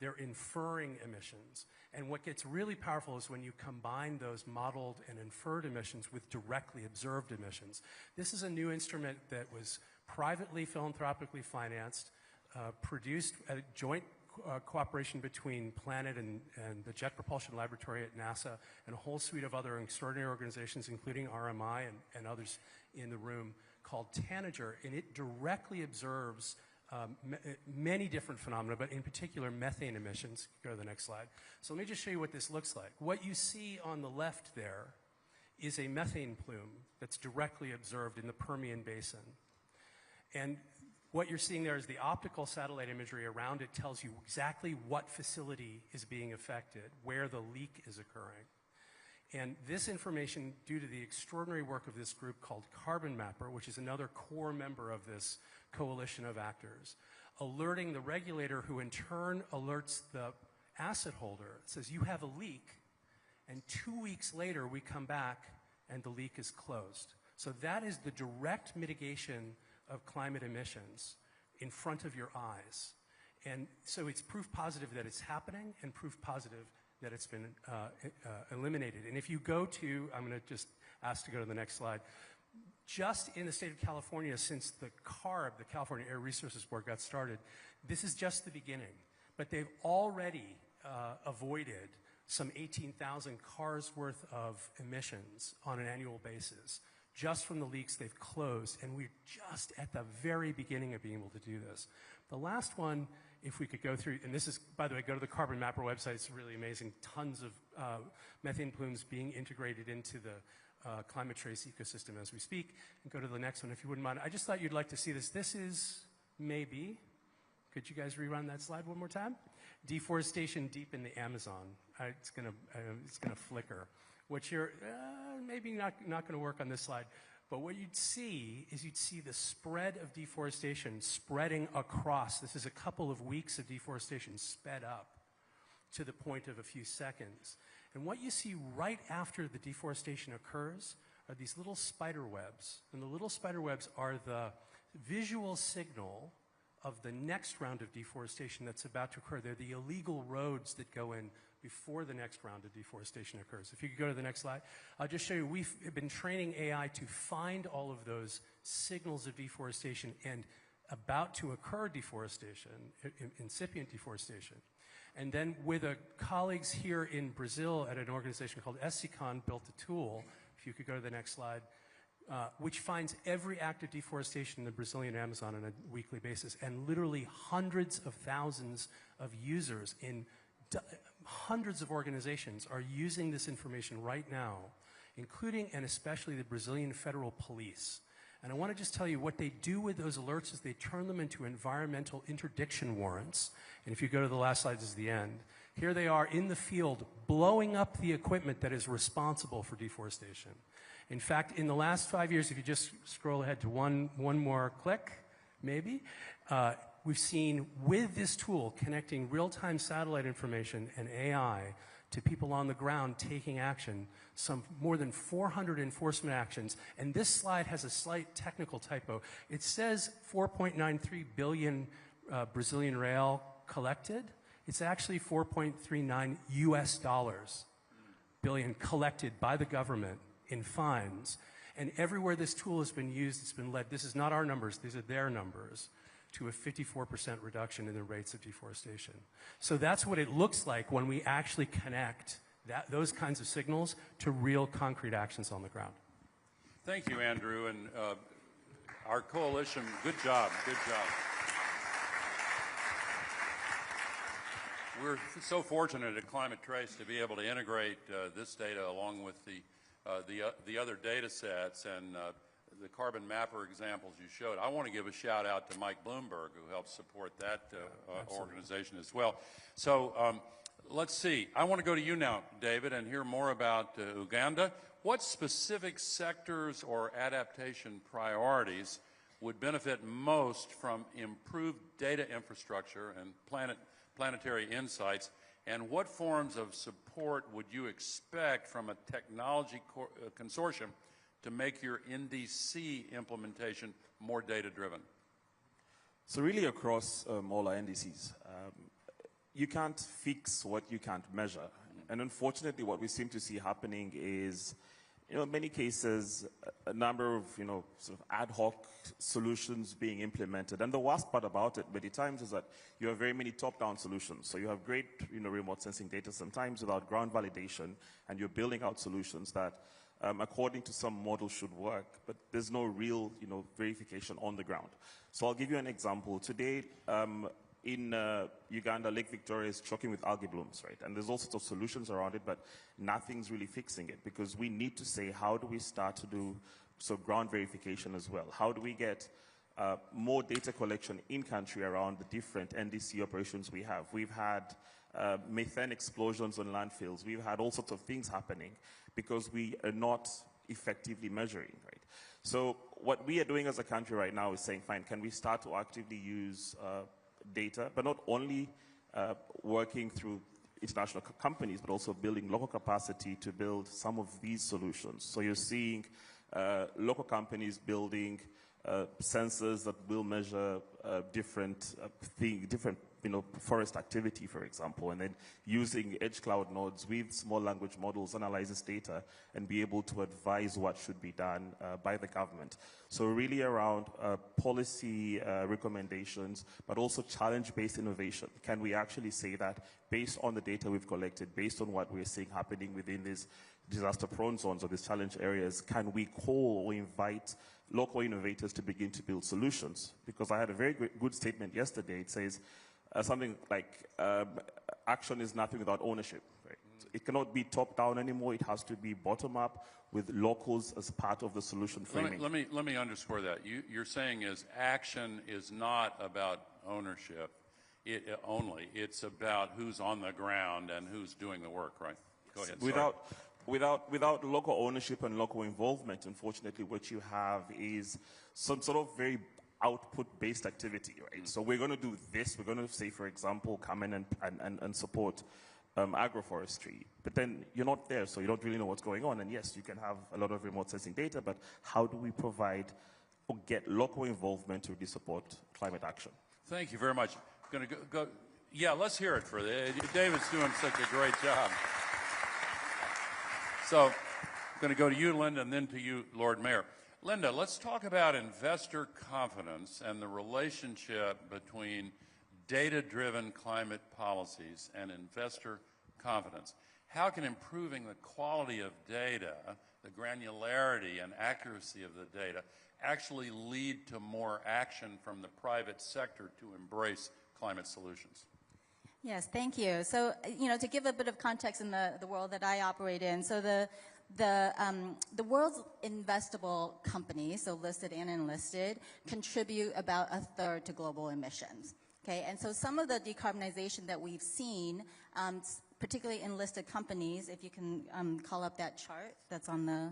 They're inferring emissions. And what gets really powerful is when you combine those modeled and inferred emissions with directly observed emissions. This is a new instrument that was privately, philanthropically financed, produced at a joint cooperation between Planet and the Jet Propulsion Laboratory at NASA and a whole suite of other extraordinary organizations, including RMI and others in the room, called Tanager. And it directly observes many different phenomena, but in particular methane emissions. Go to the next slide. So let me just show you what this looks like. What you see on the left there is a methane plume that's directly observed in the Permian Basin. And what you're seeing there is the optical satellite imagery around it tells you exactly what facility is being affected, where the leak is occurring. And this information, due to the extraordinary work of this group called Carbon Mapper, which is another core member of this coalition of actors, alerting the regulator, who in turn alerts the asset holder, says you have a leak, and 2 weeks later we come back and the leak is closed. So that is the direct mitigation of climate emissions in front of your eyes. And so it's proof positive that it's happening and proof positive that it's been eliminated. And if you go to, I'm going to just ask to go to the next slide, just in the state of California, since the CARB, the California Air Resources Board, got started, this is just the beginning. But they've already avoided some 18,000 cars worth of emissions on an annual basis, just from the leaks they've closed, and we're just at the very beginning of being able to do this. The last one, if we could go through, and this is, by the way, go to the Carbon Mapper website, it's really amazing, tons of methane plumes being integrated into the Climate Trace ecosystem as we speak. And go to the next one, if you wouldn't mind. I just thought you'd like to see this. This is maybe, could you guys rerun that slide one more time? Deforestation deep in the Amazon. It's gonna flicker. What you're, maybe not gonna work on this slide, but what you'd see is you'd see the spread of deforestation spreading across. This is a couple of weeks of deforestation sped up to the point of a few seconds. And what you see right after the deforestation occurs are these little spider webs. And the little spider webs are the visual signal of the next round of deforestation that's about to occur. They're the illegal roads that go in before the next round of deforestation occurs. If you could go to the next slide. I'll just show you, we've been training AI to find all of those signals of deforestation and about to occur deforestation, incipient deforestation. And then with colleagues here in Brazil at an organization called AC1N built a tool, if you could go to the next slide, which finds every act of deforestation in the Brazilian Amazon on a weekly basis, and literally hundreds of thousands of users in hundreds of organizations are using this information right now, including and especially the Brazilian Federal Police. And I want to just tell you what they do with those alerts is they turn them into environmental interdiction warrants. And if you go to the last slide, this is the end. Here they are in the field blowing up the equipment that is responsible for deforestation. In fact, in the last 5 years, if you just scroll ahead to one more click, maybe, we've seen with this tool connecting real-time satellite information and AI to people on the ground taking action, some more than 400 enforcement actions. And this slide has a slight technical typo. It says 4.93 billion Brazilian real collected. It's actually 4.39 US dollars billion collected by the government in fines. And everywhere this tool has been used, it's been led, this is not our numbers, these are their numbers, to a 54% reduction in the rates of deforestation. So that's what it looks like when we actually connect those kinds of signals to real concrete actions on the ground. Thank you, Andrew, and our coalition, good job, good job. We're so fortunate at Climate Trace to be able to integrate this data along with the other data sets and the carbon mapper examples you showed. I want to give a shout out to Mike Bloomberg, who helped support that organization as well. So let's see. I want to go to you now, David, and hear more about Uganda. What specific sectors or adaptation priorities would benefit most from improved data infrastructure and planetary insights, and what forms of support would you expect from a technology consortium to make your NDC implementation more data-driven? So really across all our NDCs, you can't fix what you can't measure. And unfortunately, what we seem to see happening is, in many cases, a number of, sort of ad hoc solutions being implemented. And the worst part about it, many times, is that you have very many top-down solutions. So you have great, remote sensing data sometimes without ground validation, and you're building out solutions that, according to some models, should work, but there's no real, verification on the ground. So I'll give you an example. Today, in Uganda, Lake Victoria is choking with algae blooms, right? And there's all sorts of solutions around it, but nothing's really fixing it, because we need to say, how do we start to do ground verification as well? How do we get more data collection in country around the different NDC operations we have? We've had methane explosions on landfills. We've had all sorts of things happening because we are not effectively measuring, right? So what we are doing as a country right now is saying, fine, can we start to actively use data, but not only working through international companies, but also building local capacity to build some of these solutions. So you're seeing local companies building sensors that will measure different forest activity, for example, and then using edge cloud nodes with small language models, analyze this data, and be able to advise what should be done by the government. So really around policy recommendations, but also challenge-based innovation. Can we actually say that based on the data we've collected, based on what we're seeing happening within these disaster-prone zones or these challenge areas, can we call or invite local innovators to begin to build solutions? Because I had a very good statement yesterday. It says something like, action is nothing without ownership. Right? It cannot be top-down anymore. It has to be bottom-up with locals as part of the solution framing. Let me underscore that. You're saying is action is not about ownership only. It's about who's on the ground and who's doing the work, right? Go ahead. Without local ownership and local involvement, unfortunately, what you have is some sort of very output-based activity, right? So we're going to do this. We're going to say, for example, come in and support agroforestry. But then you're not there, so you don't really know what's going on. And yes, you can have a lot of remote sensing data, but how do we provide or get local involvement to really support climate action? Thank you very much. Going to go. Yeah, let's hear it for David's doing such a great job. So I'm going to go to you, Linda, and then to you, Lord Mayor. Linda, let's talk about investor confidence and the relationship between data-driven climate policies and investor confidence. How can improving the quality of data, the granularity and accuracy of the data, actually lead to more action from the private sector to embrace climate solutions? Yes, thank you. So, to give a bit of context in the world that I operate in, so the world's investable companies, so listed and unlisted, contribute about a third to global emissions. Okay, and so some of the decarbonization that we've seen, particularly in listed companies, if you can call up that chart that's on the...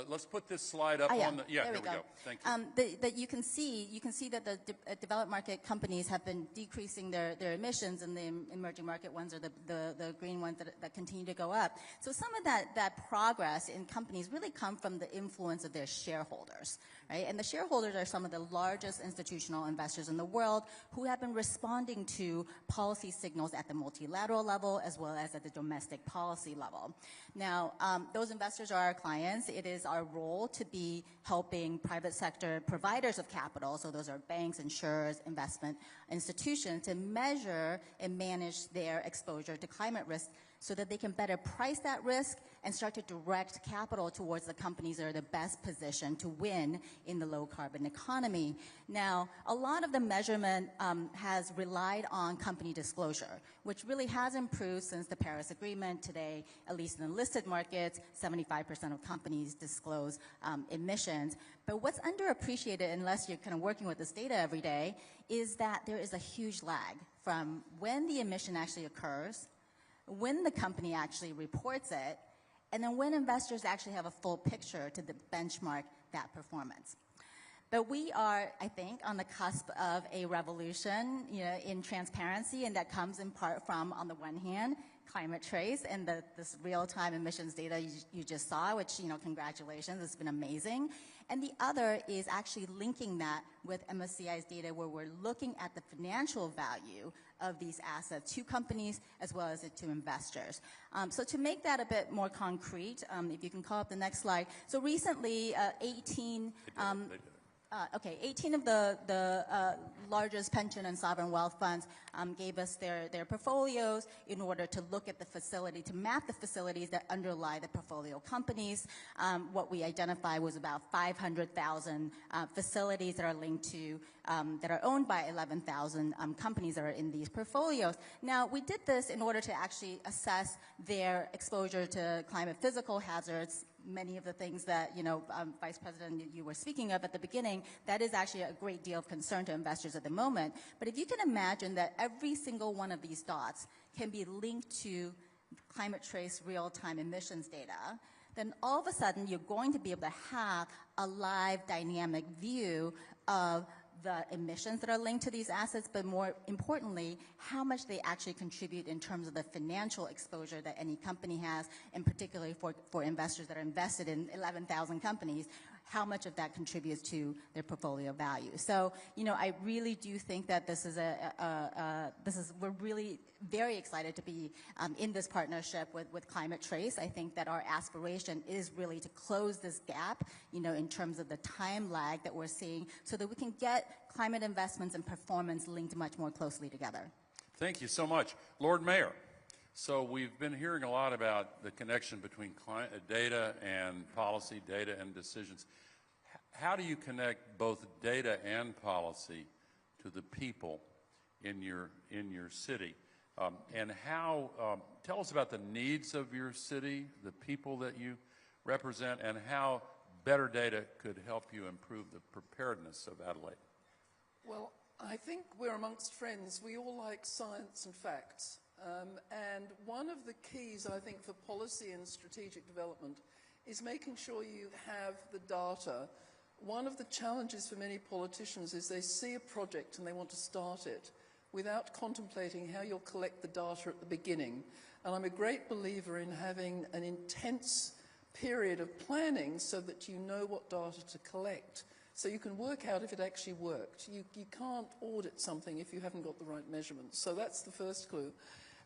Let's put this slide up on the... Yeah, there here we go. Thank you. That you can see that the developed market companies have been decreasing their emissions, and the emerging market ones are the green ones that continue to go up. So some of that progress in companies really come from the influence of their shareholders, right? And the shareholders are some of the largest institutional investors in the world who have been responding to policy signals at the multilateral level as well as at the domestic policy level. Now, those investors are our clients. It is our role to be helping private sector providers of capital, so those are banks, insurers, investment institutions, to measure and manage their exposure to climate risk so that they can better price that risk and start to direct capital towards the companies that are the best positioned to win in the low carbon economy. Now, a lot of the measurement has relied on company disclosure, which really has improved since the Paris Agreement. Today, at least in the listed markets, 75% of companies disclose emissions. But what's underappreciated, unless you're kind of working with this data every day, is that there is a huge lag from when the emission actually occurs, when the company actually reports it, and then when investors actually have a full picture to benchmark that performance. But we are, I think, on the cusp of a revolution, in transparency, and that comes in part from, on the one hand, Climate Trace and this real-time emissions data you just saw, which, congratulations, it's been amazing. And the other is actually linking that with MSCI's data, where we're looking at the financial value of these assets to companies as well as to investors. So to make that a bit more concrete, if you can call up the next slide. So recently, 18 of the largest pension and sovereign wealth funds gave us their portfolios in order to look at the facility, to map the facilities that underlie the portfolio companies. What we identified was about 500,000 facilities that are linked to, that are owned by 11,000 companies that are in these portfolios. Now, we did this in order to actually assess their exposure to climate physical hazards. Many of the things that, Vice President, you were speaking of at the beginning, that is actually a great deal of concern to investors at the moment. But if you can imagine that every single one of these dots can be linked to Climate Trace real-time emissions data, then all of a sudden you're going to be able to have a live dynamic view of the emissions that are linked to these assets, but more importantly, how much they actually contribute in terms of the financial exposure that any company has, and particularly for investors that are invested in 11,000 companies, how much of that contributes to their portfolio value. So, I really do think that this is we're really very excited to be in this partnership with Climate Trace. I think that our aspiration is really to close this gap, in terms of the time lag that we're seeing, so that we can get climate investments and performance linked much more closely together. Thank you so much. Lord Mayor, so we've been hearing a lot about the connection between data and policy, data and decisions. How do you connect both data and policy to the people in your city? And how, tell us about the needs of your city, the people that you represent, and how better data could help you improve the preparedness of Adelaide. Well, I think we're amongst friends. We all like science and facts. And one of the keys, I think, for policy and strategic development is making sure you have the data. One of the challenges for many politicians is they see a project and they want to start it without contemplating how you'll collect the data at the beginning. And I'm a great believer in having an intense period of planning so that you know what data to collect, so you can work out if it actually worked. You can't audit something if you haven't got the right measurements. So that's the first clue.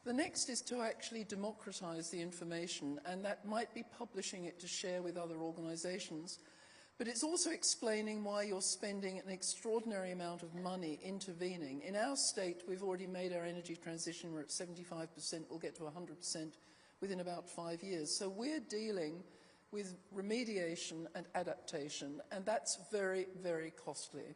The next is to actually democratize the information, and that might be publishing it to share with other organizations. But it's also explaining why you're spending an extraordinary amount of money intervening. In our state, we've already made our energy transition. We're at 75%. We'll get to 100% within about 5 years. So we're dealing with remediation and adaptation, and that's very, very costly.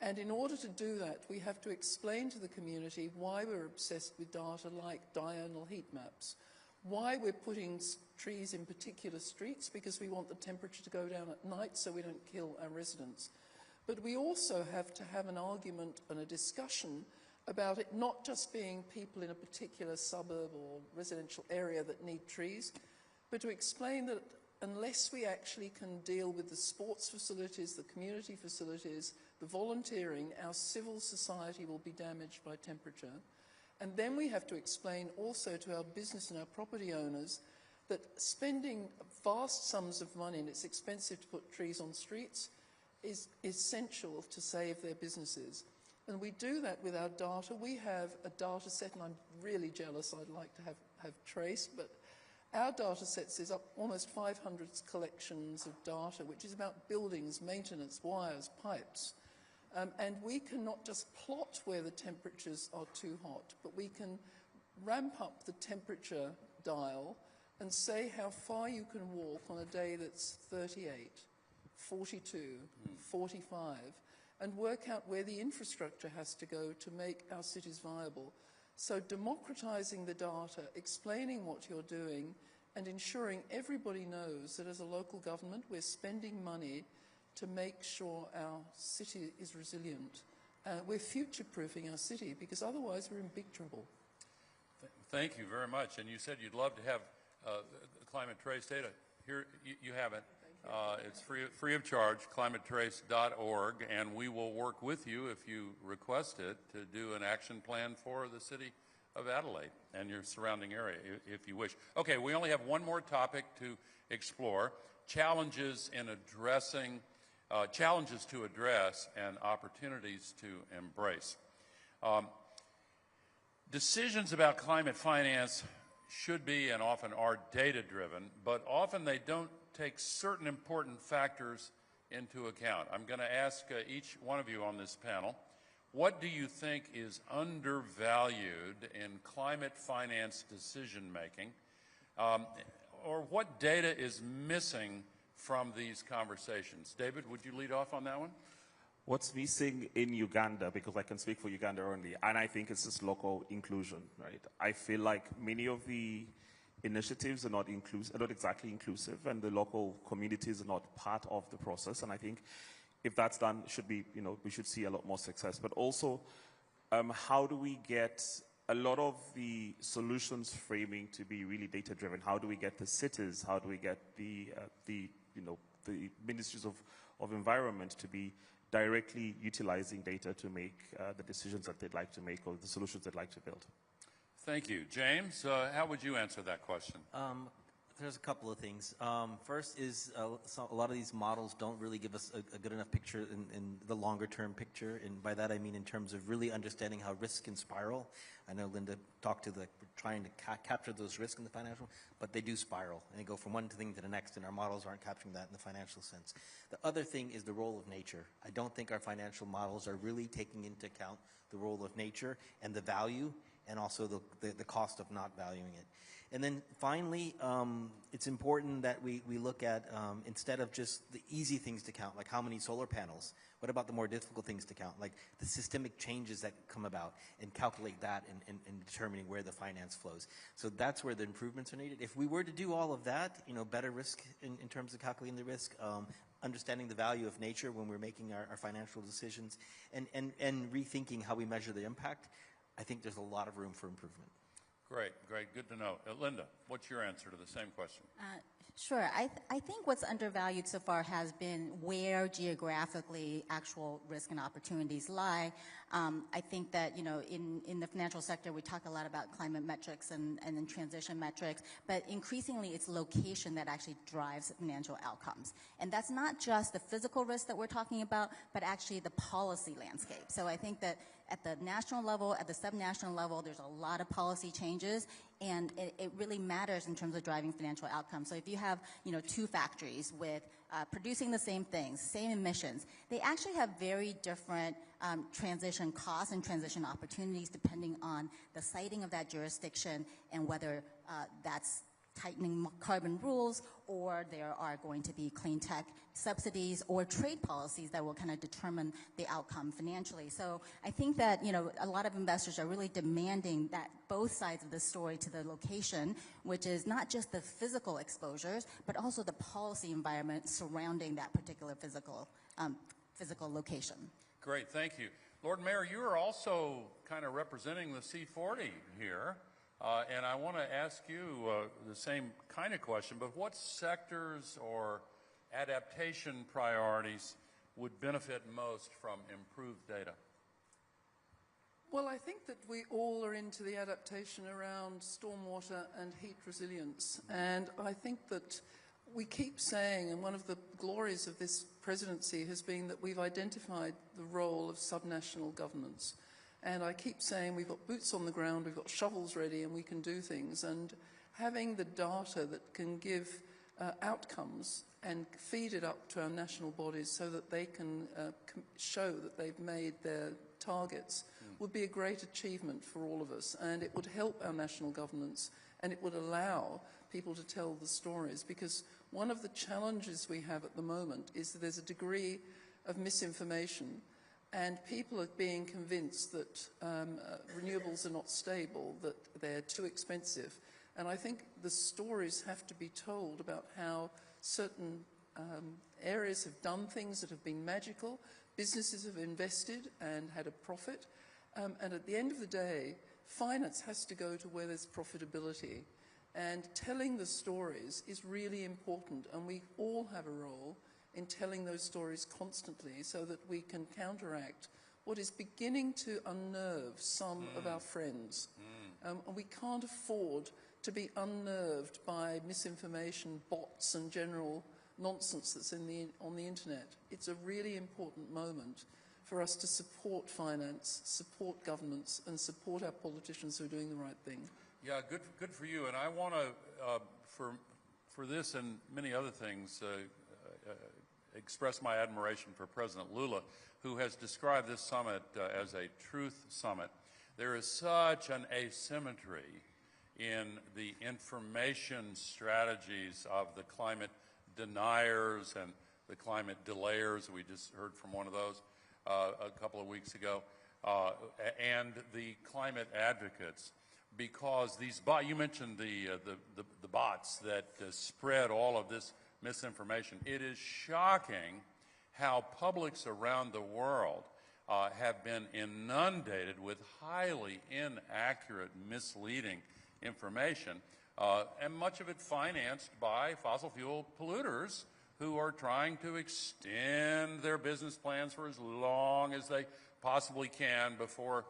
And in order to do that, we have to explain to the community why we're obsessed with data like diurnal heat maps, why we're putting trees in particular streets, because we want the temperature to go down at night so we don't kill our residents. But we also have to have an argument and a discussion about it not just being people in a particular suburb or residential area that need trees, but to explain that unless we actually can deal with the sports facilities, the community facilities, the volunteering, our civil society will be damaged by temperature. And then we have to explain also to our business and our property owners that spending vast sums of money, and it's expensive to put trees on streets, is essential to save their businesses. And we do that with our data. We have a data set, and I'm really jealous, I'd like to have Trace, but our data set is up almost 500 collections of data, which is about buildings, maintenance, wires, pipes. And we can not just plot where the temperatures are too hot, but we can ramp up the temperature dial and say how far you can walk on a day that's 38, 42, 45, and work out where the infrastructure has to go to make our cities viable. So democratizing the data, explaining what you're doing, and ensuring everybody knows that as a local government we're spending money to make sure our city is resilient. We're future-proofing our city, because otherwise we're in big trouble. Thank you very much. And you said you'd love to have climate trace data. Here, you have it. It's free of charge, climatetrace.org, and we will work with you if you request it to do an action plan for the city of Adelaide and your surrounding area, if you wish. Okay, we only have one more topic to explore: challenges in addressing, challenges to address and opportunities to embrace. Decisions about climate finance should be and often are data-driven, but often they don't take certain important factors into account. I'm going to ask each one of you on this panel, what do you think is undervalued in climate finance decision-making, or what data is missing from these conversations? David, would you lead off on that one? What's missing in Uganda, because I can speak for Uganda only, and I think it's this local inclusion, right? I feel like many of the initiatives are not exactly inclusive, and the local communities are not part of the process. And I think if that's done, we should see a lot more success. But also, how do we get a lot of the solutions framing to be really data-driven? How do we get the cities? How do we get the ministries of environment to be directly utilizing data to make the decisions that they'd like to make, or the solutions they'd like to build? Thank you. James, how would you answer that question? There's a couple of things. First is a lot of these models don't really give us a good enough picture in the longer term picture, and by that I mean in terms of really understanding how risk can spiral. I know Linda talked to trying to capture those risks in the financial, but they do spiral and they go from one thing to the next, and our models aren't capturing that in the financial sense. The other thing is the role of nature. I don't think our financial models are really taking into account the role of nature and the value, and also the cost of not valuing it. And then finally, it's important that we look at, instead of just the easy things to count, like how many solar panels, what about the more difficult things to count, like the systemic changes that come about, and calculate that in determining where the finance flows. So that's where the improvements are needed. If we were to do all of that, better risk in terms of calculating the risk, understanding the value of nature when we're making our financial decisions, and rethinking how we measure the impact, I think there's a lot of room for improvement. Great, good to know. Linda, what's your answer to the same question? Sure. I think what's undervalued so far has been where geographically actual risk and opportunities lie. I think that, in the financial sector, we talk a lot about climate metrics and then transition metrics, but increasingly it's location that actually drives financial outcomes. And that's not just the physical risk that we're talking about, but actually the policy landscape. So I think that at the national level, at the subnational level, there's a lot of policy changes, and it really matters in terms of driving financial outcomes. So if you have, two factories with producing the same things, same emissions, they actually have very different transition costs and transition opportunities depending on the siting of that jurisdiction and whether that's tightening carbon rules, or there are going to be clean tech subsidies or trade policies that will kind of determine the outcome financially. So I think that, a lot of investors are really demanding that both sides of the story to the location, which is not just the physical exposures, but also the policy environment surrounding that particular physical location. Great, thank you. Lord Mayor, you are also kind of representing the C40 here. And I want to ask you the same kind of question, but what sectors or adaptation priorities would benefit most from improved data? Well, I think that we all are into the adaptation around stormwater and heat resilience. And I think that we keep saying, and one of the glories of this presidency has been that we've identified the role of subnational governments. And I keep saying we've got boots on the ground, we've got shovels ready, and we can do things. And having the data that can give outcomes and feed it up to our national bodies so that they can show that they've made their targets would be a great achievement for all of us. And it would help our national governments, and it would allow people to tell the stories. Because one of the challenges we have at the moment is that there's a degree of misinformation, and people are being convinced that renewables are not stable, that they're too expensive. And I think the stories have to be told about how certain areas have done things that have been magical, businesses have invested and had a profit, and at the end of the day, finance has to go to where there's profitability. And telling the stories is really important, and we all have a role in telling those stories constantly so that we can counteract what is beginning to unnerve some of our friends. And we can't afford to be unnerved by misinformation, bots and general nonsense that's on the internet. It's a really important moment for us to support finance, support governments, and support our politicians who are doing the right thing. Yeah, good for you. And I want to, for this and many other things, express my admiration for President Lula, who has described this summit as a truth summit. There is such an asymmetry in the information strategies of the climate deniers and the climate delayers. We just heard from one of those a couple of weeks ago, and the climate advocates. Because these you mentioned the bots that spread all of this misinformation. It is shocking how publics around the world have been inundated with highly inaccurate, misleading information, and much of it financed by fossil fuel polluters who are trying to extend their business plans for as long as they possibly can before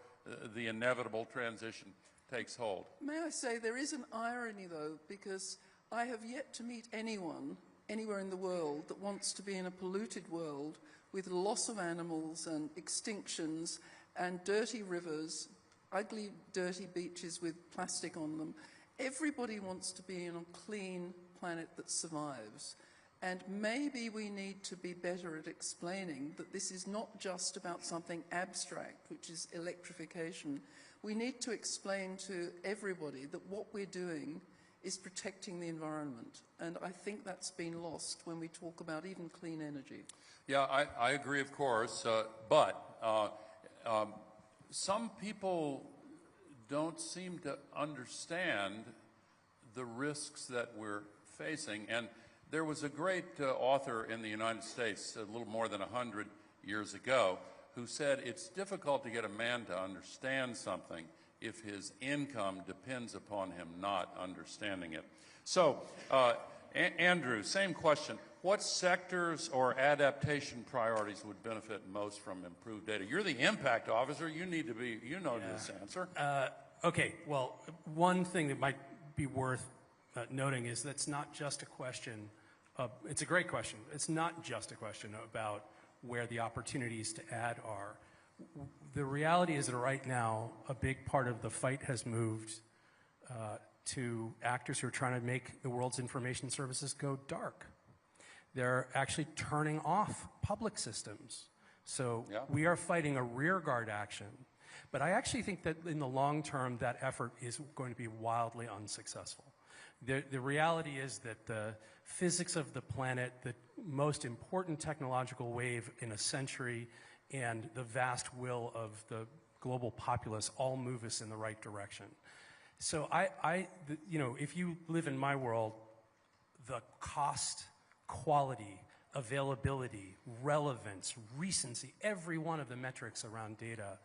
the inevitable transition takes hold. May I say there is an irony, though, because I have yet to meet anyone anywhere in the world that wants to be in a polluted world with loss of animals and extinctions and dirty rivers, ugly, dirty beaches with plastic on them. Everybody wants to be in a clean planet that survives. And maybe we need to be better at explaining that this is not just about something abstract, which is electrification. We need to explain to everybody that what we're doing is protecting the environment. And I think that's been lost when we talk about even clean energy. Yeah, I agree, of course, but some people don't seem to understand the risks that we're facing. And there was a great author in the United States a little more than 100 years ago who said it's difficult to get a man to understand something if his income depends upon him not understanding it. So, Andrew, same question. What sectors or adaptation priorities would benefit most from improved data? You're the impact officer. You need to be, you know this answer. Okay, well, one thing that might be worth noting is that's not just a question of, it's a great question. It's not just a question about where the opportunities to add are. The reality is that right now, a big part of the fight has moved to actors who are trying to make the world's information services go dark. they're actually turning off public systems. So Yeah. we are fighting a rearguard action. But I actually think that in the long term, that effort is going to be wildly unsuccessful. The reality is that the physics of the planet, the most important technological wave in a century, and the vast will of the global populace all move us in the right direction. So if you live in my world, the cost, quality, availability, relevance, recency, every one of the metrics around data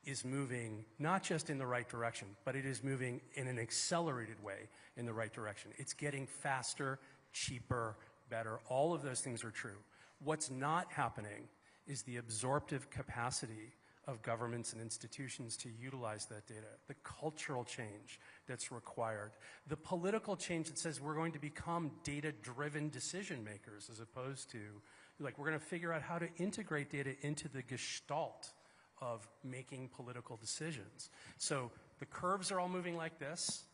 is moving not just in the right direction, but it is moving in an accelerated way in the right direction. It's getting faster, cheaper, better. All of those things are true. What's not happening is the absorptive capacity of governments and institutions to utilize that data, the cultural change that's required, the political change that says we're going to become data-driven decision makers as opposed to, like, we're going to figure out how to integrate data into the gestalt of making political decisions. So the curves are all moving like this,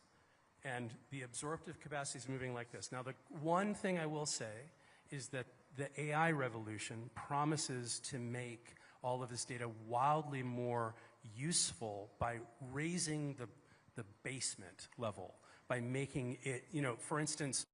and the absorptive capacity is moving like this. Now, the one thing I will say is that the AI revolution promises to make all of this data wildly more useful by raising the basement level, by making it, for instance,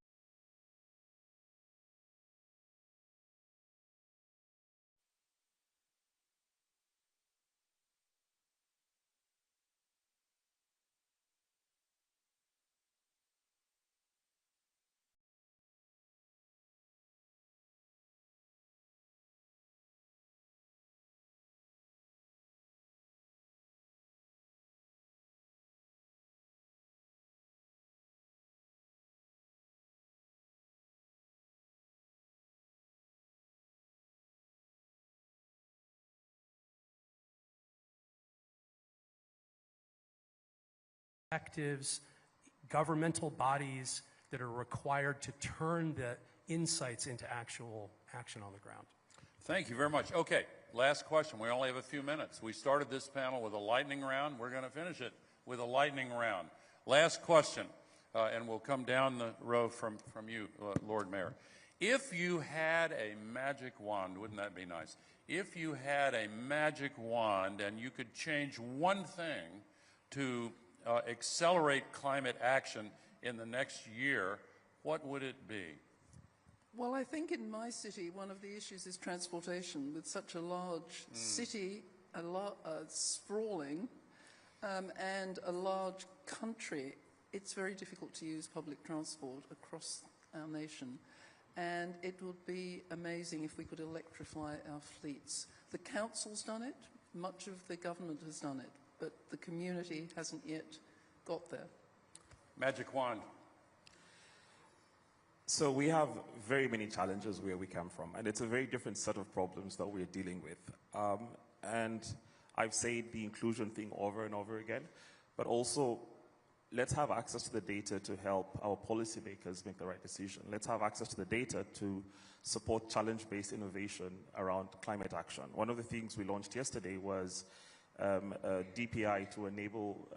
directives, governmental bodies that are required to turn the insights into actual action on the ground. Thank you very much. Okay, last question. We only have a few minutes. We started this panel with a lightning round. We're going to finish it with a lightning round. Last question, and we'll come down the row from you, Lord Mayor. If you had a magic wand, wouldn't that be nice? If you had a magic wand and you could change one thing to accelerate climate action in the next year, what would it be? Well, I think in my city, one of the issues is transportation. With such a large city, sprawling, and a large country, it's very difficult to use public transport across our nation. And it would be amazing if we could electrify our fleets. The council's done it, much of the government has done it, but the community hasn't yet got there. Magic wand. So we have very many challenges where we come from, and it's a very different set of problems that we're dealing with. And I've said the inclusion thing over and over again, but also let's have access to the data to help our policymakers make the right decision. Let's have access to the data to support challenge-based innovation around climate action. One of the things we launched yesterday was DPI to enable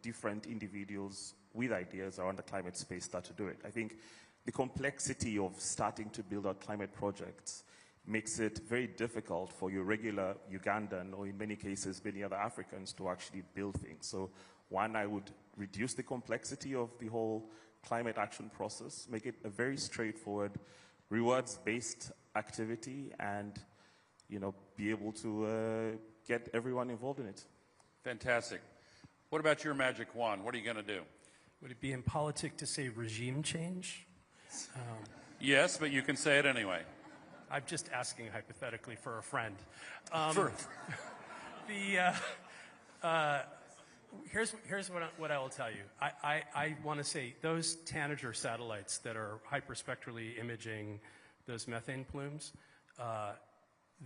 different individuals with ideas around the climate space start to do it. I think the complexity of starting to build out climate projects makes it very difficult for your regular Ugandan, or in many cases, many other Africans, to actually build things. So one, I would reduce the complexity of the whole climate action process, make it a very straightforward, rewards-based activity, and be able to get everyone involved in it. Fantastic. What about your magic wand? What are you going to do? Would it be impolitic to say regime change? Yes, but you can say it anyway. I'm just asking hypothetically for a friend. Here's what I will tell you. I want to say those Tanager satellites that are hyperspectrally imaging those methane plumes,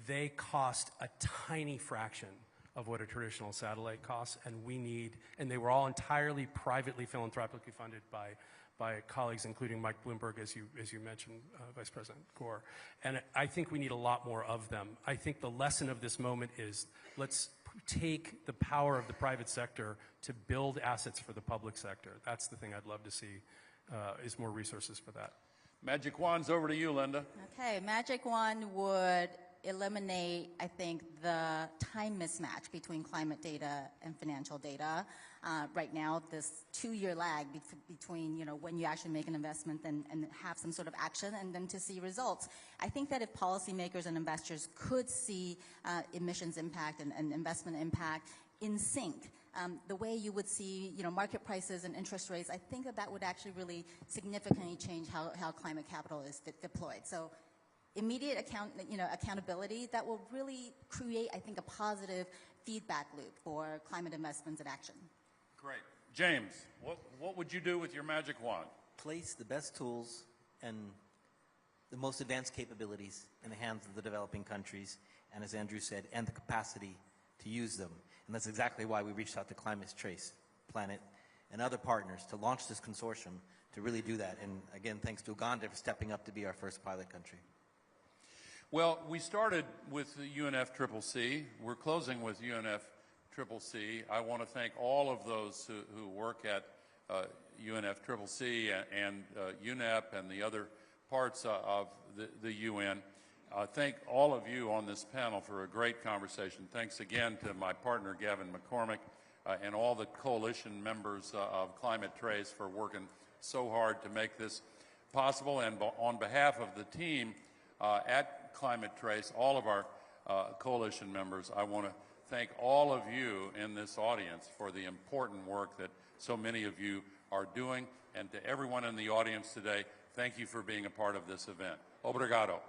they cost a tiny fraction of what a traditional satellite costs, and they were all entirely privately philanthropically funded by colleagues, including Mike Bloomberg, as you mentioned, Vice President Gore. And I think we need a lot more of them. I think the lesson of this moment is let's take the power of the private sector to build assets for the public sector. That's the thing I'd love to see, is more resources for that. Magic wand's over to you, Linda. Okay, Magic Wand would eliminate, I think, the time mismatch between climate data and financial data. Right now, this 2-year lag between, when you actually make an investment and have some sort of action and then to see results. I think that if policymakers and investors could see emissions impact and investment impact in sync, the way you would see, market prices and interest rates, I think that would actually significantly change how climate capital is deployed. So immediate accountability that will really create, I think, a positive feedback loop for climate investments and action. Great. James, what would you do with your magic wand? Place the best tools and the most advanced capabilities in the hands of the developing countries, and as Andrew said, and the capacity to use them. And that's exactly why we reached out to Climate Trace, Planet, and other partners to launch this consortium to really do that. And again, thanks to Uganda for stepping up to be our first pilot country. Well, we started with the UNFCCC. We're closing with UNFCCC. I want to thank all of those who work at UNFCCC and UNEP and the other parts of the UN. Thank all of you on this panel for a great conversation. Thanks again to my partner, Gavin McCormick, and all the coalition members of Climate Trace for working so hard to make this possible. And on behalf of the team at Climate Trace, all of our coalition members, I want to thank all of you in this audience for the important work that so many of you are doing. And to everyone in the audience today, thank you for being a part of this event. Obrigado.